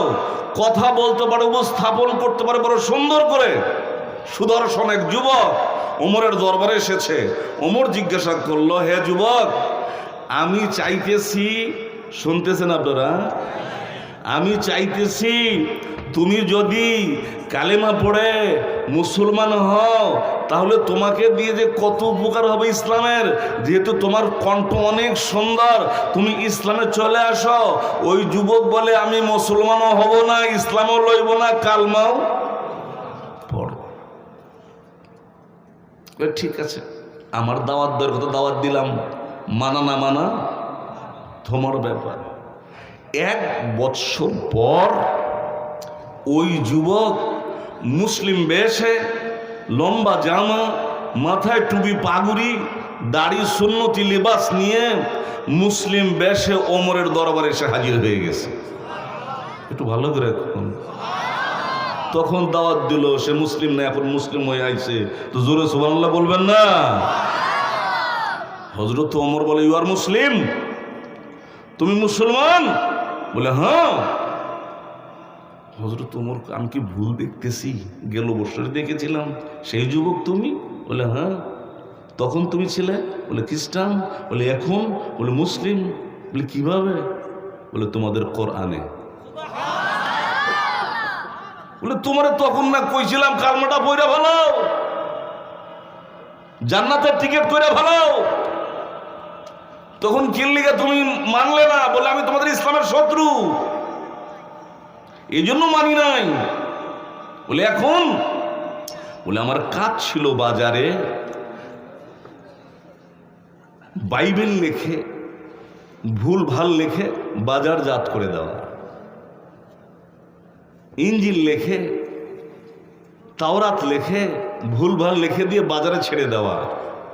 কথা বলতে পারে, উপস্থাপন করতে পারে বড় সুন্দর করে, সুদর্শন এক যুবক ওমরের দরবারে এসেছে। ওমর জিজ্ঞাসা করলো, হে যুবক, আমি চাইতেছি, শুনতেছেন আপনারা, আমি চাইতেছি তুমি যদি কালেমা পড়ে মুসলমান হও, তাহলে তোমাকে দিয়ে যে কত উপকার হবে ইসলামের, যেহেতু তোমার কণ্ঠ অনেক সুন্দর, তুমি ইসলামে চলে আসো। ওই যুবক বলে, আমি মুসলমানও হব না, ইসলামও লইব না, কালমাও। ঠিক আছে, আমার দাওয়াত দেওয়ার কথা দাওয়াত দিলাম, মানা না মানা তোমার ব্যাপার। 1 বৎসর পর ওই যুবক মুসলিম বেশে, লম্বা জামা, মাথায় টুপি পাগুড়ি, দাড়ি সুন্নতি লিবাস নিয়ে মুসলিম বেশে ওমরের দরবারে এসে হাজির হয়ে গেছে। একটু ভালো করে তখন দাওয়াত দিল, সে মুসলিম না, এখন মুসলিম হয়ে আইছে, তো জোরে সুবহানাল্লাহ বলবেন না? হযরত ওমর বলে, ইউ আর মুসলিম, তুমি মুসলমান? বলে হ্যাঁ। হযরত ওমর, আমি কি ভুল দেখতেছি? গেল বছর দেখেছিলাম সেই যুবক তুমি? বলে হ্যাঁ। তখন তুমি ছিলে? বলে খ্রিস্টান। বলে এখন? বলে মুসলিম। বলে কিভাবে? বলে তোমাদের কোরআনে। বলে তোমারে তখন না কইছিলাম কালমাটা পয়রা ভালো, জান্নাতের টিকিট কইরা ভালো, তখন কিল্লিগা তুমি মানলে না? বলে আমি তোমাদের ইসলামের শত্রু, এই জন্য মানি নাই। বলে এখন? বলে আমার কাজ ছিল বাজারে বাইবেল লিখে, ভুল ভাল লিখে বাজারজাত করে দেওয়া, ইঞ্জিল লেখে, তাওরাত লেখে, ভুল ভাল লিখে দিয়ে বাজারে ছেড়ে দেওয়া,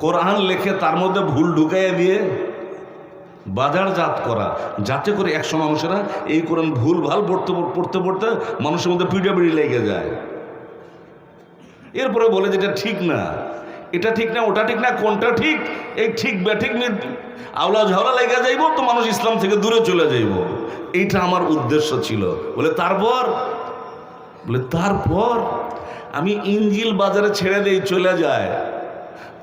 কোরআন লেখে তার মধ্যে ভুল ঢুকাইয়া দিয়ে বাজারজাত করা, যাতে করে একশো মানুষেরা এই কোরআন ভুল ভাল পড়তে পড়তে পড়তে মানুষের মধ্যে পিড়াপিড়ি লেগে যায়। এরপরে বলে যে এটা ঠিক না, এটা ঠিক না, ওটা ঠিক না, কোনটা ঠিক, এই ঠিক ব্যাঠিক আওলা ঝাওলা লেগে যাইব, তো মানুষ ইসলাম থেকে দূরে চলে যাইব। এইটা আমার উদ্দেশ্য ছিল। বলে তারপর? বলে তারপর আমি ইঞ্জিল বাজারে ছেড়ে দেই, চলে যায়,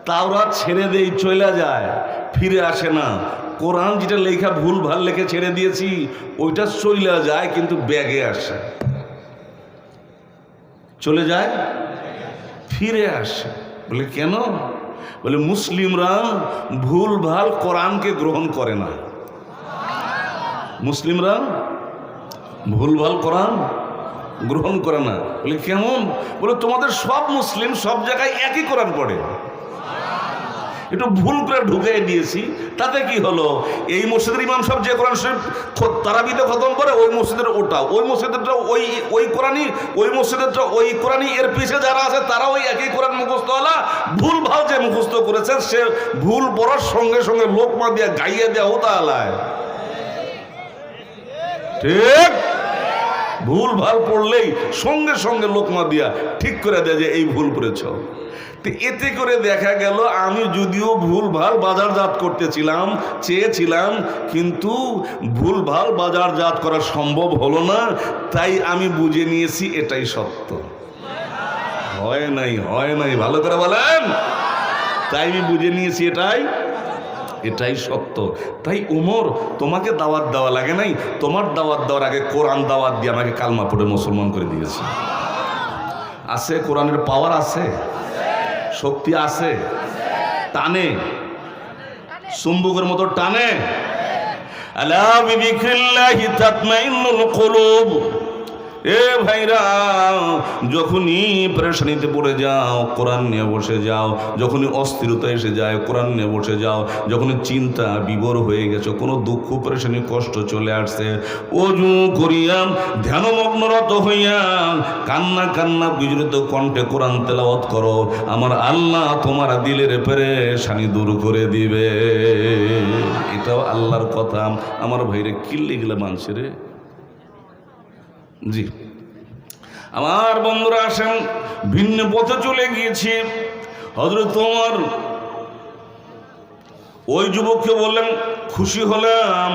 তাওরাত ছেড়ে দেই, চলে যায়, ফিরে আসে না। কোরআন যেটা লেখা ভুল ভাল লেখে ছেড়ে দিয়েছি, ওইটা চলে যায়, কিন্তু ব্যাগে আসে, চলে যায়, ফিরে আসে। বলে কেন? বলে মুসলিমরা ভুল ভাল কোরআনকে গ্রহণ করে না, মুসলিমরা ভুল ভাল কোরআন গ্রহণ করে না। বলে কেমন? বলে তোমাদের সব মুসলিম সব জায়গায় একই কোরআন পড়ে, একটু ভুল করে ঢুকিয়ে দিয়েছি, তাতে কি হলো? এই মসজিদের ইমাম সাহেব যে কোরআন শরীফ তারাবিতে খতম করে, ওই মসজিদের ওটা, ওই মসজিদেরটা ওই কোরআনই, ওই মসজিদেরটা ওই কোরআনই, এর পিছে যারা আছে তারা ওই একই কোরআন মুখস্থওয়ালা। ভুল ভাল যে মুখস্থ করেছে, সে ভুল পড়ার সঙ্গে সঙ্গে লোকমা দিয়া গাইয়ে দেওয়া হতা আলায়, ঠিক? ভুল ভাল পড়লেই সঙ্গে সঙ্গে লোকমা দিয়া ঠিক করে দেয় যে এই ভুল করেছ। তো এতে করে দেখা গেল আমি যদিও ভুল ভাল বাজারজাত করতেছিলাম, চেয়েছিলাম, কিন্তু ভুল ভাল বাজারজাত করা সম্ভব হলো না। তাই আমি বুঝে নিয়েছি এটাই সত্য। হয় নাই, হয় নাই, ভালো করে বলেন। তাই আমি বুঝে নিয়েছি এটাই সত্য। তাই ওমর, তোমাকে দাওয়াত দেওয়া লাগে নাই, তোমার দাওয়াত দেওয়ার আগে কোরআন দাওয়াত দিয়ে আমাকে কালমা পড়ে মুসলমান করে দিয়েছে। আছে, কোরআনের পাওয়ার আছে, শক্তি আছে, টানে, চুম্বকের মতো টানে। আলা বিযিকরিল্লাহি তাতমাইন্নুল কুলুব। এ ভাইরা, যখনই পেরেশানিতে পড়ে যাও কোরআন নিয়ে বসে যাও, যখনই অস্থিরতা এসে যায় কোরআন নিয়ে বসে যাও, যখনই চিন্তা বিভোর হয়ে গেছো, কোনো দুঃখ পেরেশানি কষ্ট চলে আসছে, ওযু করিয়া ধ্যানমগ্নরত হইয়া কান্না কান্না বিজড়িত কণ্ঠে কোরআন তেলাওয়াত করো, আমার আল্লাহ তোমার দিলের পেরেশানি দূর করে দিবে। এটাও আল্লাহর কথা। আমার ভাইরে কিল্লি গেলে মানছে রে। জি আমার বন্ধুরা, আসেন, ভিন্ন পথে চলে গিয়েছি। হযরত ওমর ওই যুবককে বললেন, খুশি হলাম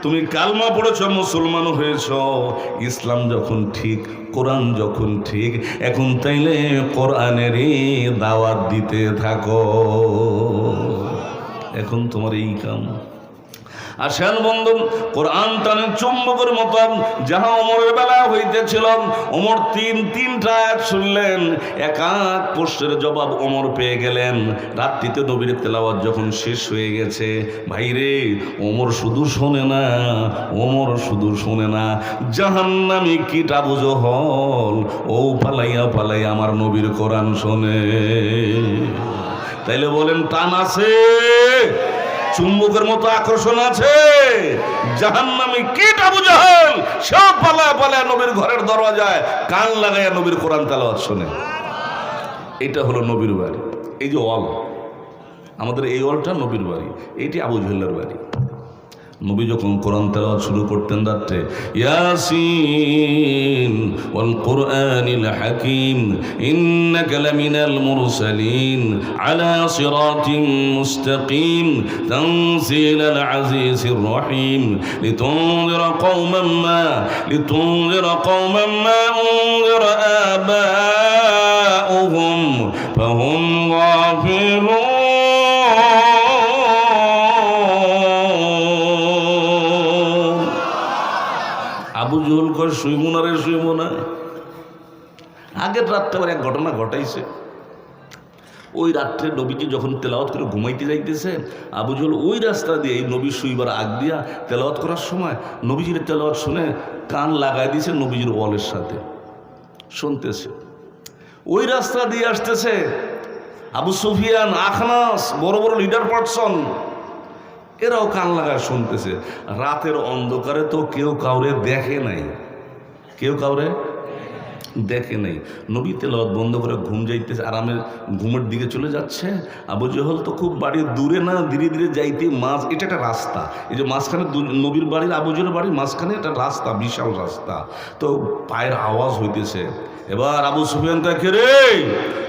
তুমি কালমা পড়েছ, মুসলমান হয়েছ, ইসলাম যখন ঠিক, কোরআন যখন ঠিক, এখন তাইলে কোরআনেরই দাওয়াত দিতে থাকো, এখন তোমার এই কাম। আসেন বন্ধু, কোরআন টানে চুম্বকের মতো যাহা ওমরের বেলা হইতেছিল, ওমর তিনটা আয়াত শুনলেন, এক প্রশ্নের জবাব ওমর পেয়ে গেলেন। রাত্রিতে নবীর তেলাওয়াত যখন শেষ হয়ে গেছে, ভাইরে, ওমর শুধু শোনে না, ওমর শুধু শোনে না, জাহান্নামী কিটা বুঝো হল ও পালাইয়া পালাইয়া আমার নবীর কোরআন শোনে। তাইলে বলেন টান আছে, চুম্বকের মতো আকর্ষণ আছে? জাহান্নামী কীট আবু জাহেল সব পালায় পালায় নবীর ঘরের দরওয়াজায় কান লাগাইয়া নবীর কোরআন তেলাওয়াত শোনে। এটা হলো নবীর বাড়ি। এই যে ওয়াল, আমাদের এই ওয়ালটা নবীর বাড়ি, এইটি আবু জাহেলের বাড়ি। নবী যখন কোরআন তেলাওয়াত শুরু করতেন রাত্রে, ইয়াসিন ওয়াল কুরআনিল হাকীম ইন্নাকা লামিনাল মুরসালিন আলা সিরাতিন মুস্তাকিম তানজিলাল আজিজির রহিম লিতুনযিরা কওমান মা উনযিরা আবাউহুম ফাহুম গাফিলুন। আবু জহল কয় শুইব না রে, শুইব না। আগের রাত্রে আবার এক ঘটনা ঘটাইছে। ওই রাত্রে নবীজি যখন তেলাওয়াত করে ঘুমাইতে যাইতেছে, আবু জহল ওই রাস্তা দিয়ে এই নবী শুইবার আগ দিয়া তেলাওয়াত করার সময় নবীজির তেলাওয়াত শুনে কান লাগাই দিয়েছে নবীজির ওয়ালের সাথে, শুনতেছে। ওই রাস্তা দিয়ে আসতেছে আবু সুফিয়ান, আখনাস, বড় বড় লিডার পার্সন, এরাও কান লাগায় শুনতেছে। রাতের অন্ধকারে তো কেউ কাউরে দেখে নাই, কেউ কাউরে দেখে নাই। নবী তেলাওয়াত বন্ধ করে ঘুম যাইতেছে, আরামের ঘুমের দিকে চলে যাচ্ছে। আবু জহল তো খুব বাড়ি দূরে না, ধীরে ধীরে যাইতে এটা একটা রাস্তা, এই যে মাঝখানে নবীর বাড়ির আবু জহলের বাড়ির মাঝখানে একটা রাস্তা, বিশাল রাস্তা। তো পায়ের আওয়াজ হইতেছে। এবার আবু সুফিয়ান তাকে রে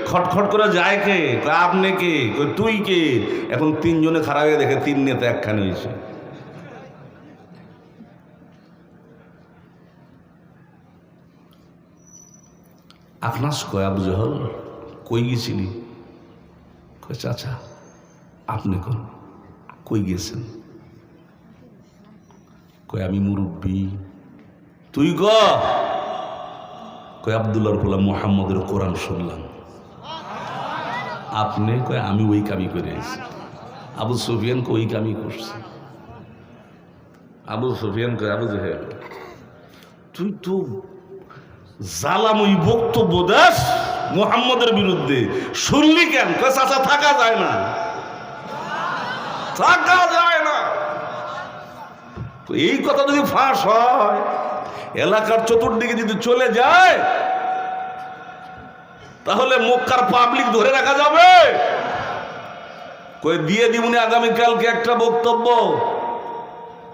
খটখট করে যায় কে? আপনি কে? তুই কে? এখন তিনজনে খারাপ হয়ে দেখে তিন নেতা একখানে হয়েছে। আখনাস কয় আবু জহল কই গেছিলি? কয় চাচা আপনি কোন কই গেছেন? কয় আমি মুরব্বী। তুই কয় আব্দুল্লাহর পোলা মুহাম্মদের কোরআন শুনলাম। আপনি? কয় আমি ওই কামি করে আইছি। আবু সুফিয়ান ওই কামি করছে। আবু সুফিয়ান কয় আবু জহেল তুই তো জালামই বক্তব্য দাস মুহাম্মদের বিরুদ্ধে, শুনলি কেন? কয় চাচা থাকা যায় না, থাকা যায় না। এই কথা যদি ফাঁস হয়, এলাকার চতুর্দিকে যদি চলে যায়, তাহলে মক্কার পাবলিক ধরে রাখা যাবে? কই দিয়ে দিবনি আগামীকালকে একটা বক্তব্য।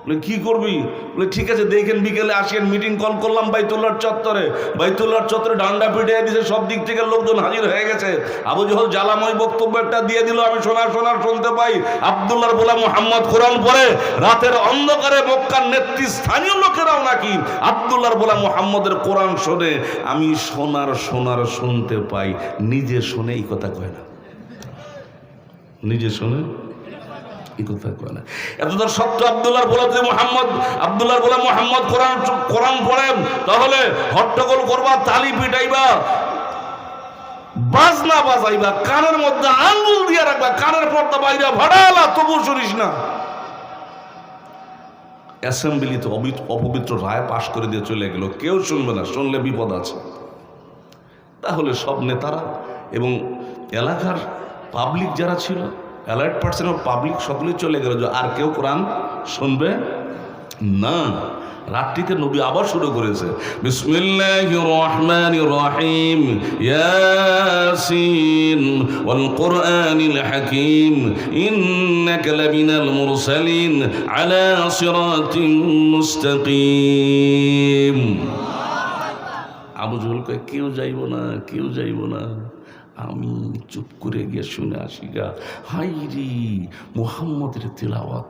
বলে কি করবি? বলে ঠিক আছে দেখেন বিকেলে আসেন, মিটিং কল করলাম বাইতুল্লাহর চত্বরে। বাইতুল্লাহর চত্বরে ডান্ডা পিটিয়ে দিয়েছে, সব দিক থেকে লোকজন হাজির হয়ে গেছে। আবু জহল জ্বালাময় বক্তব্য একটা দিয়ে দিল, আমি শোনার শুনতে পাই। আব্দুল্লাহর বলা মুহাম্মদ কোরআন পড়ে, রাতের অন্ধকারে মক্কার নেতৃস্থানীয় লোকেরাও নাকি আব্দুল্লাহর বলা মুহাম্মদের কোরআন শোনে। আমি শোনার শুনতে পাই, নিজে শোনে এই কথা কয় না, নিজে শোনে এই কথা কয় না। এতদূর সত্য আব্দুল্লাহর বলা মুহাম্মদ কোরআন পড়েন, তাহলে হট্টগোল করবা, তালি পিটাইবা, বাজনা বাজাইবা, কানের মধ্যে আঙ্গুল দিয়ে রাখবা, কানের পর্দা বাইরে ভাড়ালা, তবু শুনিস না। অ্যাসেম্বলিতে অপবিত্র রায় পাশ করে দিয়ে চলে গেল, কেউ শুনবে না, শুনলে বিপদ আছে। তাহলে সব নেতারা এবং এলাকার পাবলিক যারা ছিল, অ্যালার্ট পার্সন অফ পাবলিক, সকলেই চলে গেল, যে আর কেউ কোরআন শুনবে না। রাত্রিতে নবী আবার শুরু করেছে, বিসমিল্লাহির রহমানির রহিম, ইয়াসিন ওয়াল কুরআনিল হাকীম ইন্নাকা লামিনাল মুরসালিন আলা সিরাতিন মুস্তাকিম। আবু জহল কয় কেউ যাইব না, কেউ যাইব না, আমি চুপ করে গিয়ে শুনে আসি গা। হাই রে মুহাম্মদের তেলাওয়াত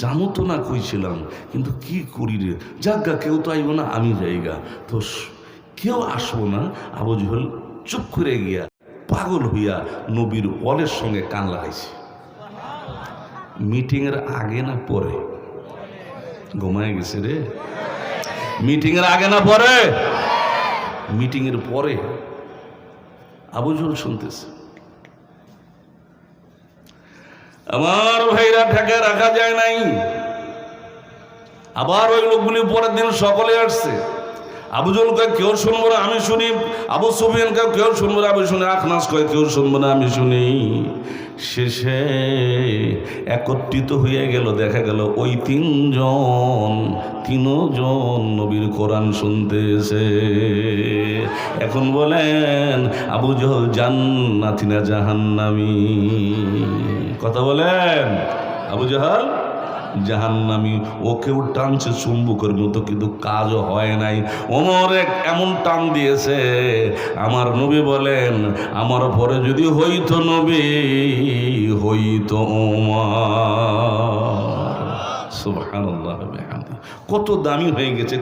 জানো তো না কইছিলাম, কিন্তু কি করি রে, যাজ্ঞা কেউ তো আইব না, আমি যাইগা। তো কেউ আসবো না। আবু জহল চুপ করে গিয়া পাগল হইয়া নবীর ওয়ালের সঙ্গে কান লাগাইছে। মিটিংয়ের আগে না পরে? ঘুমায় গেছে রে। মিটিংয়ের আগে না পরে? মিটিংয়ের পরে আবু জহল শুনতেছে। আমার ভাইরা ঠেকে রাখা যায় নাই। আবার ওই লোকগুলি পরের দিন সকলে আসছে, আবু জহল কয় কেউ শুনবো না, আমি শুনি। আবু সুফিয়ান কয় কেউ শুনবো না, আমি শুনি। আখনাস কয় কেউ শুনবো না, আমি শুনি। শেষে একত্রিত হয়ে গেল, দেখা গেল ওই তিনজন নবীর কোরআন শুনতেছে। এখন বলেন আবু জহল জান্নাতি না জাহান্নামী? কথা বলেন। আবু জহল জাহান্নামী। ওকেও টানছে চুম্বকের মতো, কিন্তু কাজও হয় নাই। ওমর এমন টান দিয়েছে, আমার নবী বলেন আমার পরে যদি হইতো নবী হইতো ওমর। সুবহানাল্লাহ। কত দামি হয়ে গেছে।